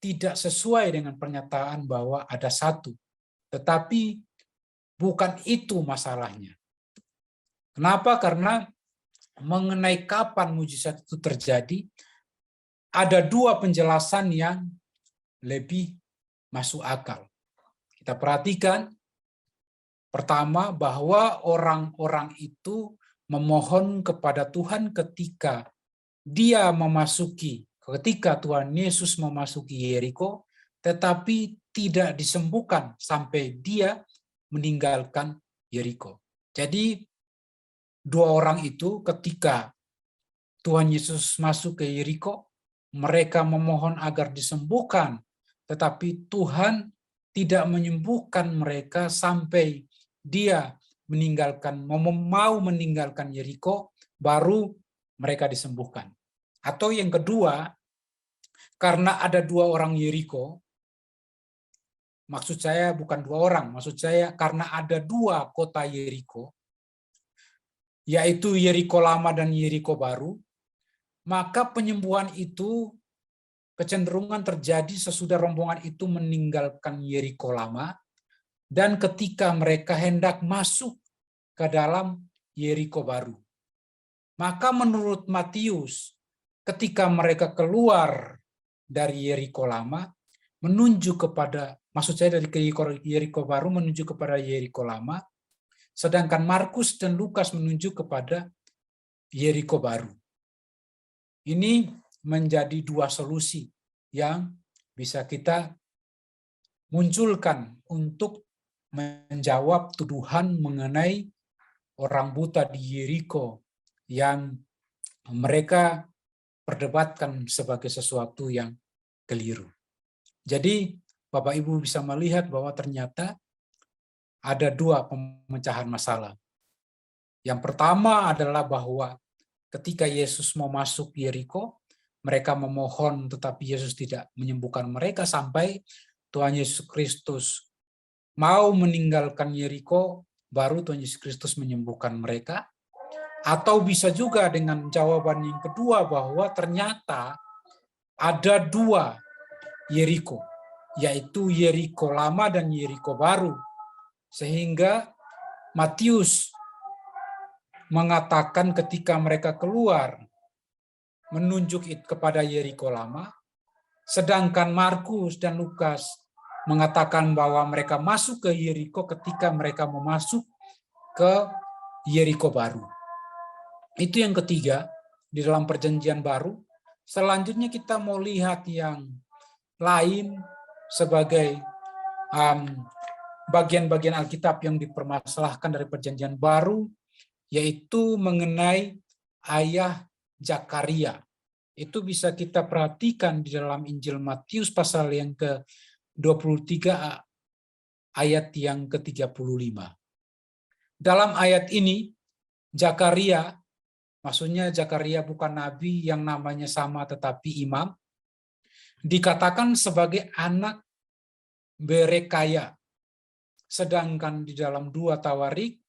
tidak sesuai dengan pernyataan bahwa ada 1, tetapi bukan itu masalahnya. Kenapa? Karena mengenai kapan mujizat itu terjadi, ada 2 penjelasan yang lebih masuk akal. Kita perhatikan, pertama, bahwa orang-orang itu memohon kepada Tuhan ketika Tuhan Yesus memasuki Yeriko, tetapi tidak disembuhkan sampai dia meninggalkan Yeriko. Jadi 2 orang itu ketika Tuhan Yesus masuk ke Yeriko, mereka memohon agar disembuhkan, tetapi Tuhan tidak menyembuhkan mereka sampai dia mau meninggalkan Yeriko, baru mereka disembuhkan. Atau yang kedua, karena ada 2 orang Yeriko, maksud saya bukan 2 orang, maksud saya karena ada 2 kota Yeriko, yaitu Yeriko Lama dan Yeriko Baru, maka penyembuhan itu kecenderungan terjadi sesudah rombongan itu meninggalkan Yeriko Lama, dan ketika mereka hendak masuk ke dalam Yeriko Baru. Maka menurut Matius, ketika mereka keluar dari Yeriko Lama, dari Yeriko Baru menuju kepada Yeriko Lama, sedangkan Markus dan Lukas menunjuk kepada Yeriko Baru. Ini menjadi 2 solusi yang bisa kita munculkan untuk menjawab tuduhan mengenai orang buta di Yeriko yang mereka perdebatkan sebagai sesuatu yang keliru. Jadi Bapak Ibu bisa melihat bahwa ternyata ada 2 pemecahan masalah. Yang pertama adalah bahwa ketika Yesus mau masuk Yeriko, mereka memohon tetapi Yesus tidak menyembuhkan mereka sampai Tuhan Yesus Kristus mau meninggalkan Yeriko, baru Tuhan Yesus Kristus menyembuhkan mereka. Atau bisa juga dengan jawaban yang kedua bahwa ternyata ada 2 Yeriko, yaitu Yeriko Lama dan Yeriko Baru. Sehingga Matius mengatakan ketika mereka keluar menunjuk kepada Yeriko Lama, sedangkan Markus dan Lukas mengatakan bahwa mereka masuk ke Yeriko ketika mereka mau masuk ke Yeriko Baru. Itu yang ketiga. di dalam Perjanjian Baru. Selanjutnya kita mau lihat yang lain sebagai bagian-bagian Alkitab yang dipermasalahkan dari Perjanjian Baru, yaitu mengenai ayah Zakaria. Itu bisa kita perhatikan di dalam Injil Matius pasal yang ke-23 ayat yang ke-35. Dalam ayat ini, Zakaria, maksudnya Zakaria bukan nabi yang namanya sama tetapi imam, dikatakan sebagai anak Berekaya. Sedangkan di dalam 2 Tawarik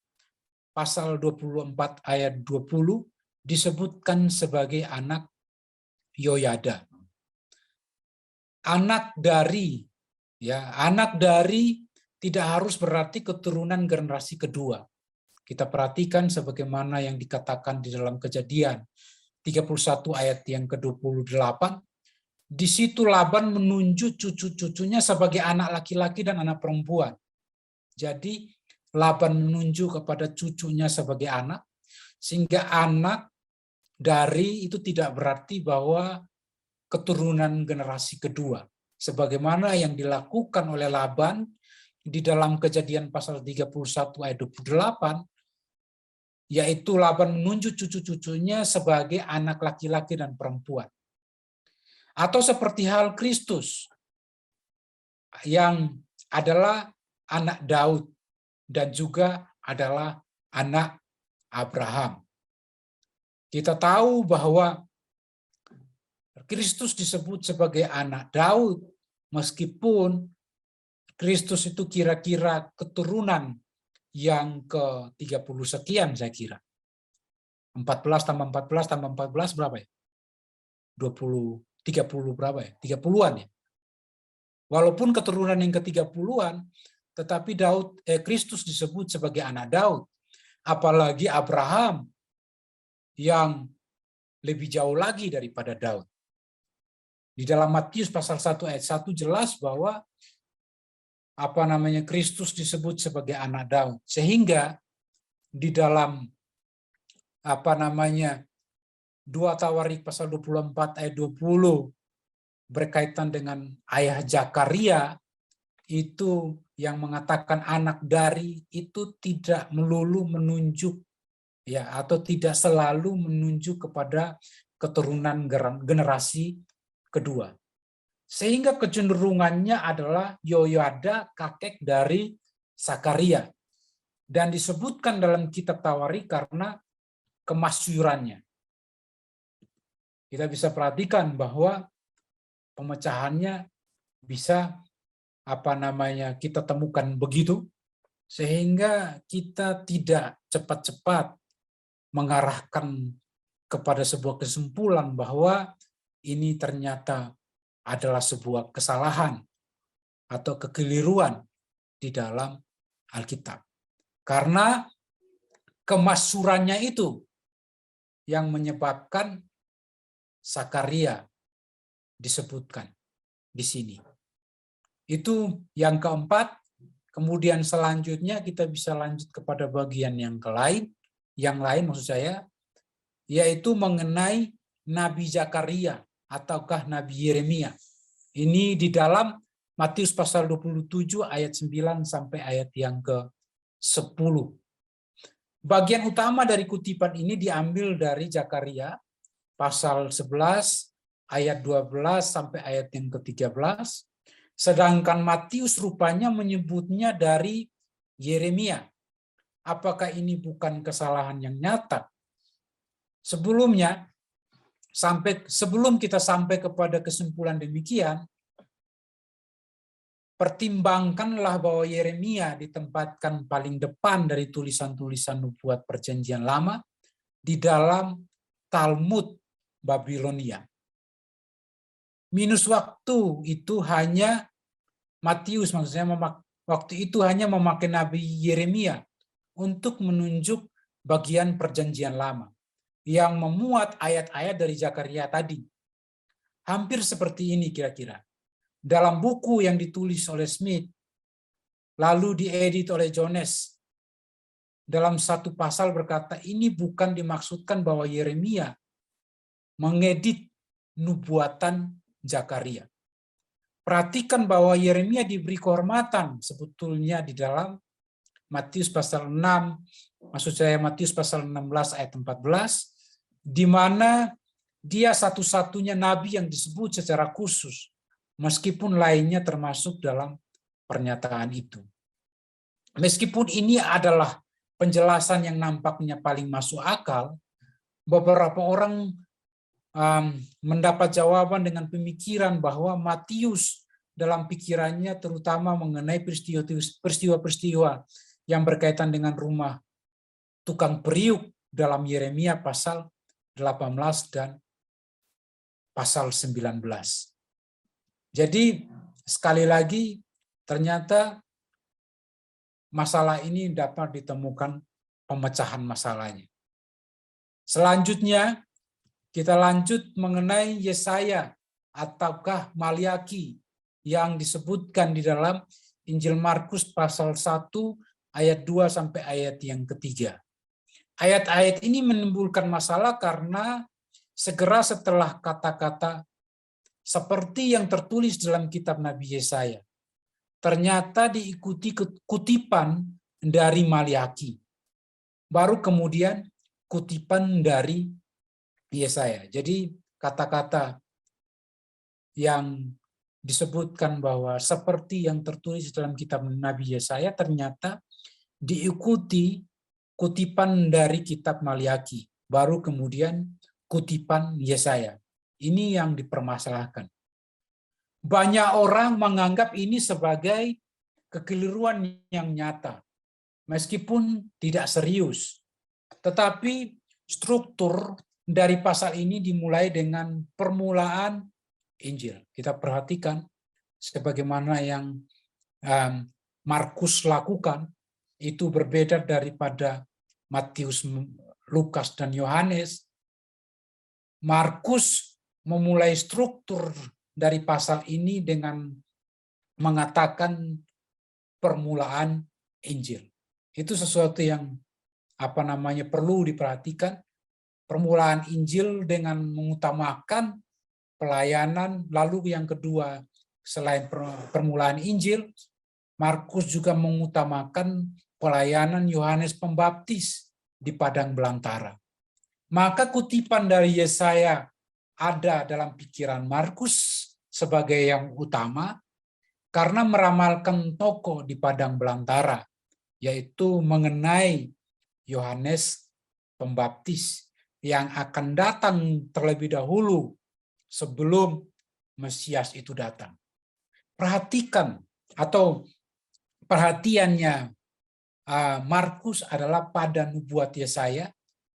pasal 24 ayat 20 disebutkan sebagai anak Yoyada. Anak dari, ya, anak dari tidak harus berarti keturunan generasi kedua. Kita perhatikan sebagaimana yang dikatakan di dalam Kejadian 31 ayat yang ke-28. Di situ Laban menunjuk cucu-cucunya sebagai anak laki-laki dan anak perempuan. Jadi Laban menunjuk kepada cucunya sebagai anak, sehingga anak dari itu tidak berarti bahwa keturunan generasi kedua. Sebagaimana yang dilakukan oleh Laban di dalam Kejadian pasal 31 ayat 28, yaitu Laban menunjuk cucu-cucunya sebagai anak laki-laki dan perempuan. Atau seperti hal Kristus yang adalah anak Daud dan juga adalah anak Abraham. Kita tahu bahwa Kristus disebut sebagai anak Daud, meskipun Kristus itu kira-kira keturunan yang ke-30 sekian saya kira. 14 tambah 14 tambah 14 berapa ya? 20, 30 berapa ya? 30-an ya. Walaupun keturunan yang ke-30-an, tetapi Kristus disebut sebagai anak Daud. Apalagi Abraham yang lebih jauh lagi daripada Daud. Di dalam Matius pasal 1 ayat 1 jelas bahwa Kristus disebut sebagai anak Daud. Sehingga di dalam 2 Tawarik pasal 24 ayat 20 berkaitan dengan ayah Zakaria, itu yang mengatakan anak dari itu tidak melulu menunjuk ya, atau tidak selalu menunjuk kepada keturunan generasi kedua. Sehingga kecenderungannya adalah Yoyada, kakek dari Zakaria. Dan disebutkan dalam kitab Tawarik karena kemasyurannya. Kita bisa perhatikan bahwa pemecahannya bisa kita temukan begitu, sehingga kita tidak cepat-cepat mengarahkan kepada sebuah kesimpulan bahwa ini ternyata adalah sebuah kesalahan atau kekeliruan di dalam Alkitab. Karena kemasyurannya itu yang menyebabkan Zakaria disebutkan di sini. Itu yang keempat. Kemudian selanjutnya kita bisa lanjut kepada bagian yang lain maksud saya, yaitu mengenai Nabi Zakaria ataukah Nabi Yeremia. Ini di dalam Matius pasal 27 ayat 9 sampai ayat yang ke-10. Bagian utama dari kutipan ini diambil dari Zakaria pasal 11 ayat 12 sampai ayat yang ke-13. Sedangkan Matius rupanya menyebutnya dari Yeremia. Apakah ini bukan kesalahan yang nyata? Sebelum kita sampai kepada kesimpulan demikian, pertimbangkanlah bahwa Yeremia ditempatkan paling depan dari tulisan-tulisan nubuat Perjanjian Lama di dalam Talmud Babilonia. Minus waktu itu hanya Matius, maksudnya waktu itu hanya memakai Nabi Yeremia untuk menunjuk bagian Perjanjian Lama yang memuat ayat-ayat dari Zakaria tadi. Hampir seperti ini kira-kira. Dalam buku yang ditulis oleh Smith, lalu diedit oleh Jones, dalam satu pasal berkata ini bukan dimaksudkan bahwa Yeremia mengedit nubuatan Zakaria. Perhatikan bahwa Yeremia diberi kehormatan sebetulnya di dalam Matius pasal 6, maksud saya Matius pasal 16 ayat 14, di mana dia satu-satunya nabi yang disebut secara khusus, meskipun lainnya termasuk dalam pernyataan itu. Meskipun ini adalah penjelasan yang nampaknya paling masuk akal, beberapa orang mendapat jawaban dengan pemikiran bahwa Matius dalam pikirannya terutama mengenai peristiwa-peristiwa yang berkaitan dengan rumah tukang periuk dalam Yeremia pasal 18 dan pasal 19. Jadi sekali lagi ternyata masalah ini dapat ditemukan pemecahan masalahnya. Selanjutnya kita lanjut mengenai Yesaya ataukah Maliaki yang disebutkan di dalam Injil Markus pasal 1 ayat 2 sampai ayat yang ketiga. Ayat-ayat ini menimbulkan masalah karena segera setelah kata-kata seperti yang tertulis dalam kitab Nabi Yesaya, ternyata diikuti kutipan dari Maliaki. Baru kemudian kutipan dari Yesaya. Jadi kata-kata yang disebutkan bahwa seperti yang tertulis dalam kitab Nabi Yesaya ternyata diikuti kutipan dari kitab Maliaki. Baru kemudian kutipan Yesaya. Ini yang dipermasalahkan. Banyak orang menganggap ini sebagai kekeliruan yang nyata, meskipun tidak serius. Tetapi struktur dari pasal ini dimulai dengan permulaan Injil. Kita perhatikan sebagaimana yang Markus lakukan, itu berbeda daripada Matius, Lukas, dan Yohanes. Markus memulai struktur dari pasal ini dengan mengatakan permulaan Injil. Itu sesuatu yang perlu diperhatikan. Permulaan Injil dengan mengutamakan pelayanan. Lalu yang kedua, selain permulaan Injil, Markus juga mengutamakan pelayanan Yohanes Pembaptis di padang belantara. Maka kutipan dari Yesaya ada dalam pikiran Markus sebagai yang utama karena meramalkan tokoh di padang belantara, yaitu mengenai Yohanes Pembaptis yang akan datang terlebih dahulu sebelum Mesias itu datang. Perhatikan atau perhatiannya Markus adalah pada nubuat Yesaya,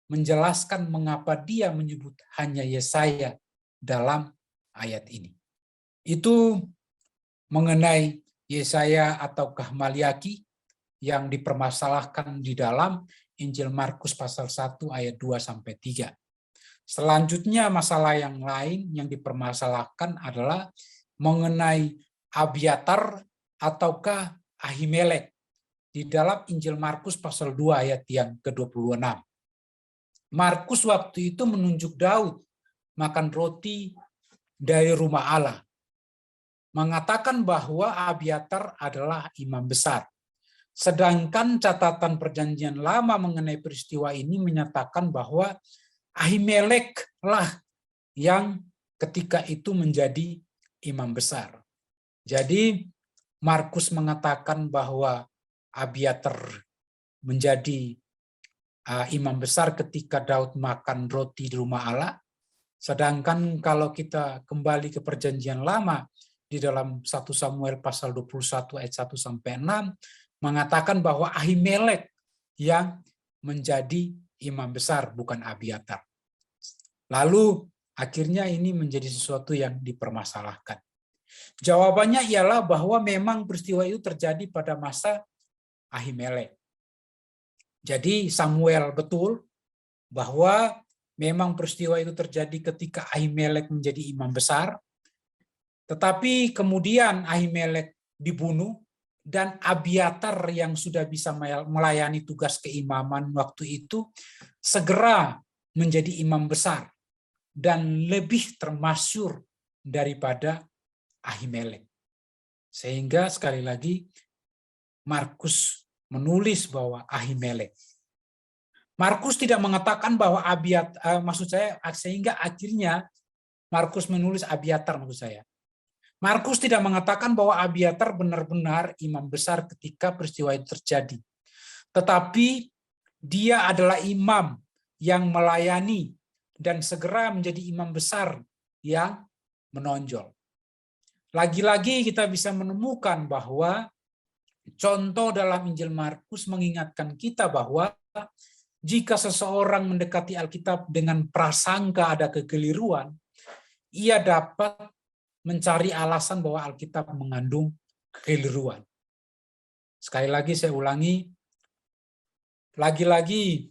menjelaskan mengapa dia menyebut hanya Yesaya dalam ayat ini. Itu mengenai Yesaya ataukah Maliaki yang dipermasalahkan di dalam Injil Markus pasal 1 ayat 2 sampai 3. Selanjutnya masalah yang lain yang dipermasalahkan adalah mengenai Abiatar ataukah Ahimelek di dalam Injil Markus pasal 2 ayat yang ke-26. Markus waktu itu menunjuk Daud makan roti dari rumah Allah, mengatakan bahwa Abiatar adalah imam besar. Sedangkan catatan Perjanjian Lama mengenai peristiwa ini menyatakan bahwa Ahimelek lah yang ketika itu menjadi imam besar. Jadi Markus mengatakan bahwa Abiatar menjadi imam besar ketika Daud makan roti di rumah Allah. Sedangkan kalau kita kembali ke Perjanjian Lama di dalam 1 Samuel pasal 21 ayat 1 sampai 6 mengatakan bahwa Ahimelek yang menjadi imam besar, bukan Abiatar. Lalu akhirnya ini menjadi sesuatu yang dipermasalahkan. Jawabannya ialah bahwa memang peristiwa itu terjadi pada masa Ahimelek. Jadi Samuel betul bahwa memang peristiwa itu terjadi ketika Ahimelek menjadi imam besar, tetapi kemudian Ahimelek dibunuh, dan Abiatar yang sudah bisa melayani tugas keimaman waktu itu segera menjadi imam besar. dan lebih termasyhur daripada Ahimelek. Sehingga sekali lagi Markus menulis bahwa Ahimelek. Markus tidak mengatakan bahwa sehingga akhirnya Markus menulis Abiatar maksud saya. Markus tidak mengatakan bahwa Abiatar benar-benar imam besar ketika peristiwa itu terjadi. Tetapi dia adalah imam yang melayani dan segera menjadi imam besar yang menonjol. Lagi-lagi kita bisa menemukan bahwa contoh dalam Injil Markus mengingatkan kita bahwa jika seseorang mendekati Alkitab dengan prasangka ada kekeliruan, ia dapat mencari alasan bahwa Alkitab mengandung kekeliruan. Sekali lagi saya ulangi, lagi-lagi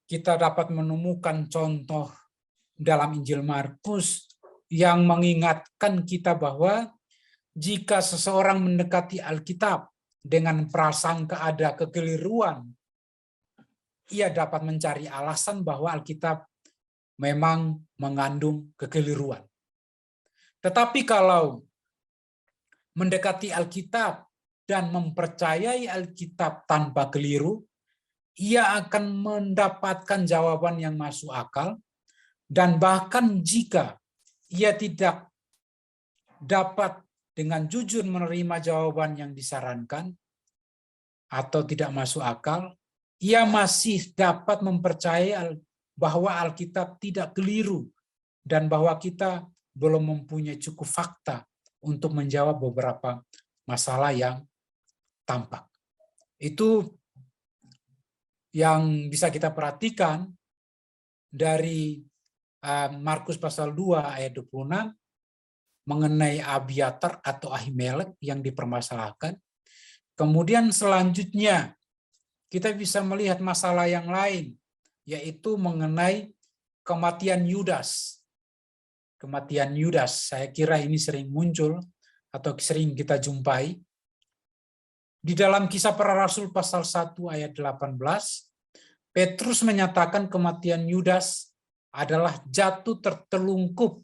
kita dapat menemukan contoh dalam Injil Markus yang mengingatkan kita bahwa jika seseorang mendekati Alkitab dengan prasangka ada kekeliruan, ia dapat mencari alasan bahwa Alkitab memang mengandung kekeliruan. Tetapi kalau mendekati Alkitab dan mempercayai Alkitab tanpa keliru, ia akan mendapatkan jawaban yang masuk akal, dan bahkan jika ia tidak dapat dengan jujur menerima jawaban yang disarankan atau tidak masuk akal, ia masih dapat mempercayai bahwa Alkitab tidak keliru dan bahwa kita belum mempunyai cukup fakta untuk menjawab beberapa masalah yang tampak. Itu yang bisa kita perhatikan dari Markus pasal 2 ayat 26 mengenai Abiatar atau Ahimelek yang dipermasalahkan. Kemudian selanjutnya kita bisa melihat masalah yang lain, yaitu mengenai kematian Yudas. Kematian Yudas, saya kira ini sering muncul atau sering kita jumpai. Di dalam Kisah Para Rasul pasal 1 ayat 18, Petrus menyatakan kematian Yudas adalah jatuh tertelungkup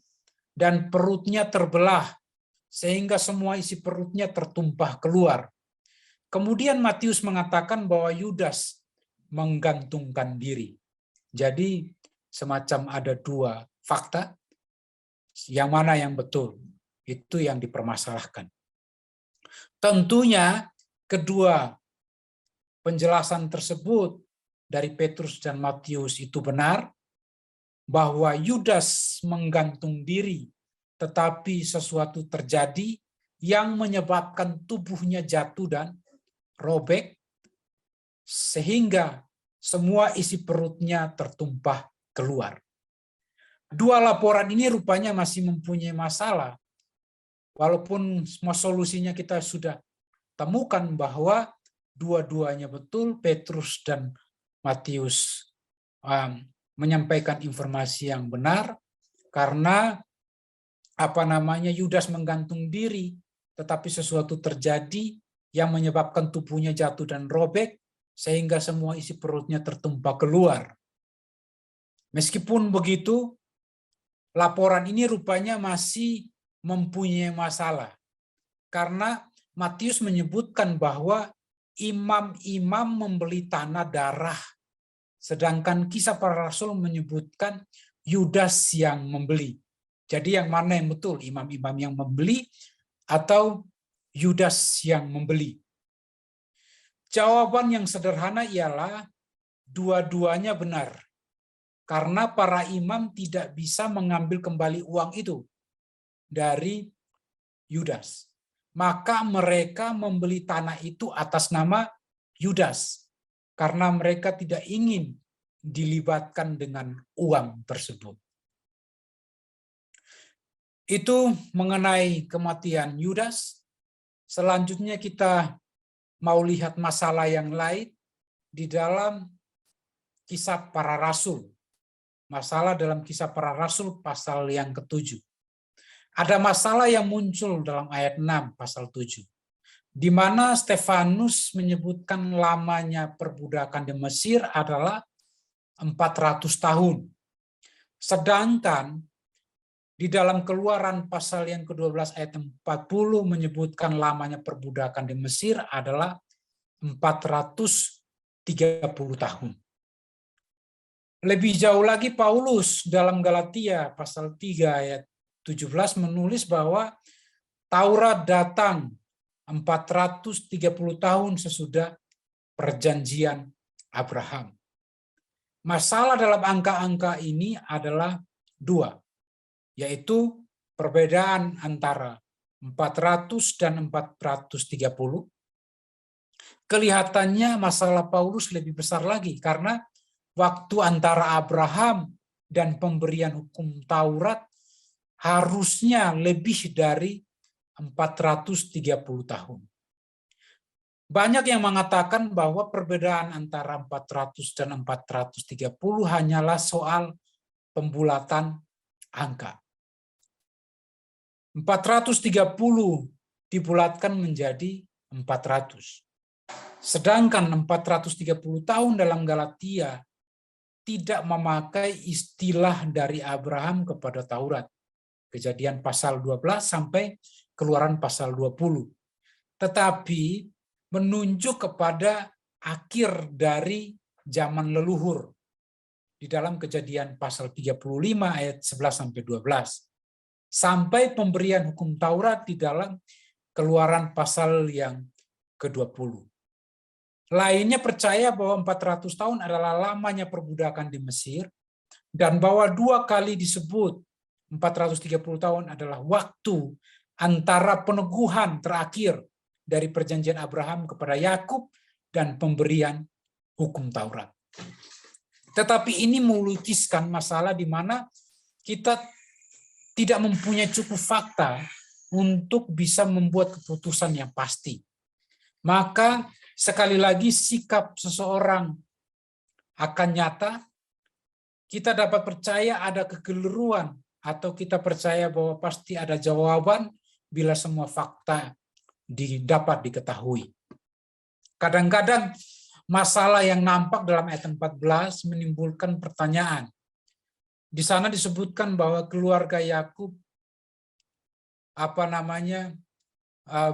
dan perutnya terbelah, sehingga semua isi perutnya tertumpah keluar. Kemudian Matius mengatakan bahwa Yudas menggantungkan diri. Jadi semacam ada dua fakta, yang mana yang betul, itu yang dipermasalahkan. Tentunya kedua penjelasan tersebut dari Petrus dan Matius itu benar, bahwa Yudas menggantung diri, tetapi sesuatu terjadi yang menyebabkan tubuhnya jatuh dan robek, sehingga semua isi perutnya tertumpah keluar. Dua laporan ini rupanya masih mempunyai masalah, walaupun semua solusinya kita sudah temukan bahwa dua-duanya betul. Petrus dan Matius menyampaikan informasi yang benar, karena Yudas menggantung diri, tetapi sesuatu terjadi yang menyebabkan tubuhnya jatuh dan robek, sehingga semua isi perutnya tertumpah keluar. Meskipun begitu, laporan ini rupanya masih mempunyai masalah, karena Matius menyebutkan bahwa imam-imam membeli tanah darah, sedangkan Kisah Para Rasul menyebutkan Yudas yang membeli. Jadi yang mana yang betul, imam-imam yang membeli atau Yudas yang membeli? Jawaban yang sederhana ialah dua-duanya benar, karena para imam tidak bisa mengambil kembali uang itu dari Yudas. Maka mereka membeli tanah itu atas nama Yudas, karena mereka tidak ingin dilibatkan dengan uang tersebut. Itu mengenai kematian Yudas. Selanjutnya kita mau lihat masalah yang lain di dalam Kisah Para Rasul. Masalah dalam Kisah Para Rasul pasal yang ke-7. Ada masalah yang muncul dalam ayat 6 pasal 7. Di mana Stefanus menyebutkan lamanya perbudakan di Mesir adalah 400 tahun. Sedangkan di dalam Keluaran pasal yang ke-12 ayat 40 menyebutkan lamanya perbudakan di Mesir adalah 430 tahun. Lebih jauh lagi Paulus dalam Galatia pasal 3 ayat 17 menulis bahwa Taurat datang 430 tahun sesudah perjanjian Abraham. Masalah dalam angka-angka ini adalah dua, yaitu perbedaan antara 400 dan 430. Kelihatannya masalah Paulus lebih besar lagi karena waktu antara Abraham dan pemberian hukum Taurat harusnya lebih dari 430 tahun. Banyak yang mengatakan bahwa perbedaan antara 400 dan 430 hanyalah soal pembulatan angka. 430 dibulatkan menjadi 400. Sedangkan 430 tahun dalam Galatia tidak memakai istilah dari Abraham kepada Taurat. Kejadian pasal 12 sampai Keluaran pasal 20. Tetapi menunjuk kepada akhir dari zaman leluhur di dalam Kejadian pasal 35 ayat 11 sampai 12 sampai pemberian hukum Taurat di dalam Keluaran pasal yang ke-20. Lainnya percaya bahwa 400 tahun adalah lamanya perbudakan di Mesir dan bahwa dua kali disebut 430 tahun adalah waktu antara peneguhan terakhir dari perjanjian Abraham kepada Yakub dan pemberian hukum Taurat. Tetapi ini melukiskan masalah di mana kita tidak mempunyai cukup fakta untuk bisa membuat keputusan yang pasti. Maka sekali lagi sikap seseorang akan nyata, kita dapat percaya ada kekeliruan atau kita percaya bahwa pasti ada jawaban bila semua fakta dapat diketahui. Kadang-kadang masalah yang nampak dalam ayat 14 menimbulkan pertanyaan. Di sana disebutkan bahwa keluarga Yakub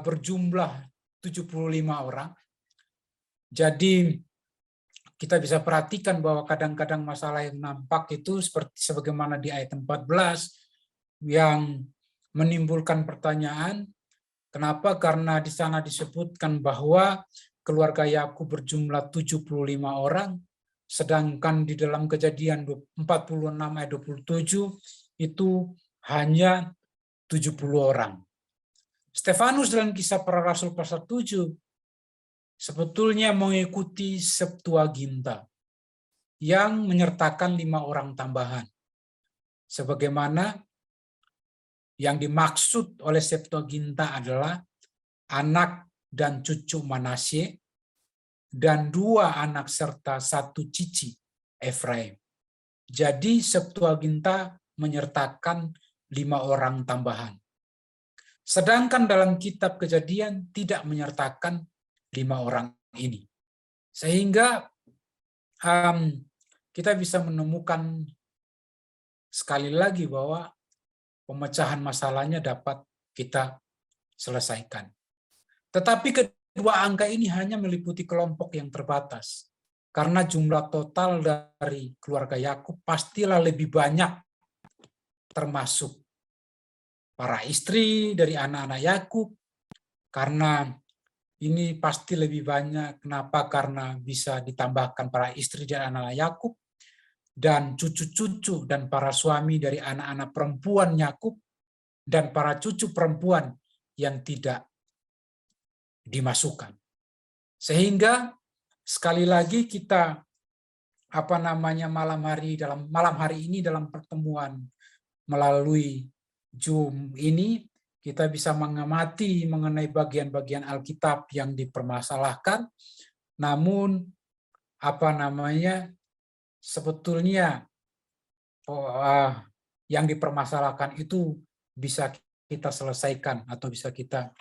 berjumlah 75 orang. Jadi kita bisa perhatikan bahwa kadang-kadang masalah yang nampak itu seperti sebagaimana di ayat 14 yang menimbulkan pertanyaan. Kenapa? Karena di sana disebutkan bahwa keluarga Yakub berjumlah 75 orang, sedangkan di dalam Kejadian 46 ayat 27 itu hanya 70 orang. Stefanus dalam Kisah Para Rasul pasal 7 sebetulnya mengikuti Septuaginta yang menyertakan 5 orang tambahan. Sebagaimana yang dimaksud oleh Septuaginta adalah anak dan cucu Manasye dan 2 anak serta 1 cici Efraim. Jadi Septuaginta menyertakan 5 orang tambahan. Sedangkan dalam kitab Kejadian tidak menyertakan 5 orang ini. Sehingga kita bisa menemukan sekali lagi bahwa pemecahan masalahnya dapat kita selesaikan. Tetapi kedua angka ini hanya meliputi kelompok yang terbatas. Karena jumlah total dari keluarga Yakub pastilah lebih banyak, termasuk para istri dari anak-anak Yakub. Karena ini pasti lebih banyak. Kenapa? Karena bisa ditambahkan para istri dari anak-anak Yakub dan cucu-cucu dan para suami dari anak-anak perempuan Yakub dan para cucu perempuan yang tidak dimasukkan. Sehingga sekali lagi kita malam hari ini dalam pertemuan melalui Zoom ini kita bisa mengamati mengenai bagian-bagian Alkitab yang dipermasalahkan, namun sebetulnya yang dipermasalahkan itu bisa kita selesaikan atau bisa kita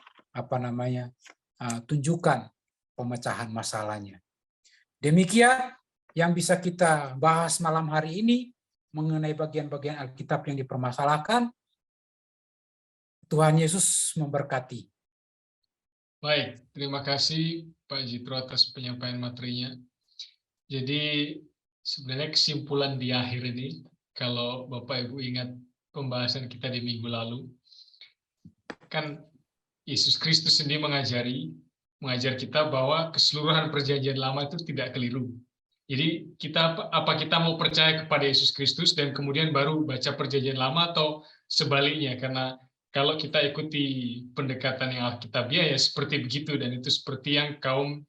tunjukkan pemecahan masalahnya. Demikian yang bisa kita bahas malam hari ini. mengenai bagian-bagian Alkitab yang dipermasalahkan. Tuhan Yesus memberkati. Baik, terima kasih Pak Jitro atas penyampaian materinya. Jadi sebenarnya kesimpulan di akhir ini, kalau Bapak Ibu ingat pembahasan kita di minggu lalu, kan Yesus Kristus sendiri mengajar kita bahwa keseluruhan perjanjian lama itu tidak keliru. Jadi kita mau percaya kepada Yesus Kristus dan kemudian baru baca perjanjian lama, atau sebaliknya? Karena kalau kita ikuti pendekatan yang Alkitabiah ya seperti begitu, dan itu seperti yang kaum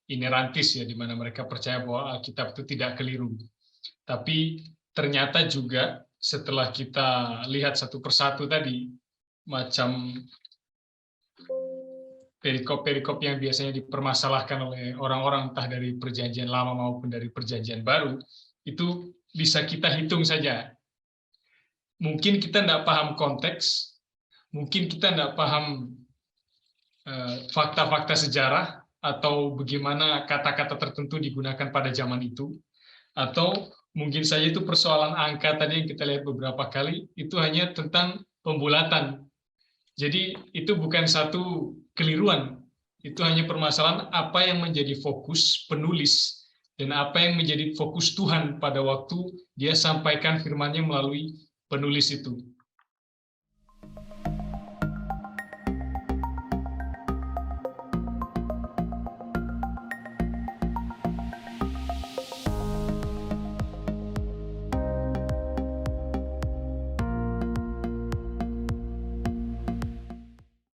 inerantis ya, di mana mereka percaya bahwa Alkitab itu tidak keliru. Tapi ternyata juga setelah kita lihat satu persatu tadi, macam perikop-perikop yang biasanya dipermasalahkan oleh orang-orang entah dari perjanjian lama maupun dari perjanjian baru, itu bisa kita hitung saja. Mungkin kita tidak paham konteks, mungkin kita tidak paham fakta-fakta sejarah, atau bagaimana kata-kata tertentu digunakan pada zaman itu, atau mungkin saja itu persoalan angka tadi yang kita lihat beberapa kali, itu hanya tentang pembulatan. Jadi itu bukan satu keliruan, itu hanya permasalahan apa yang menjadi fokus penulis dan apa yang menjadi fokus Tuhan pada waktu dia sampaikan firman-Nya melalui penulis itu.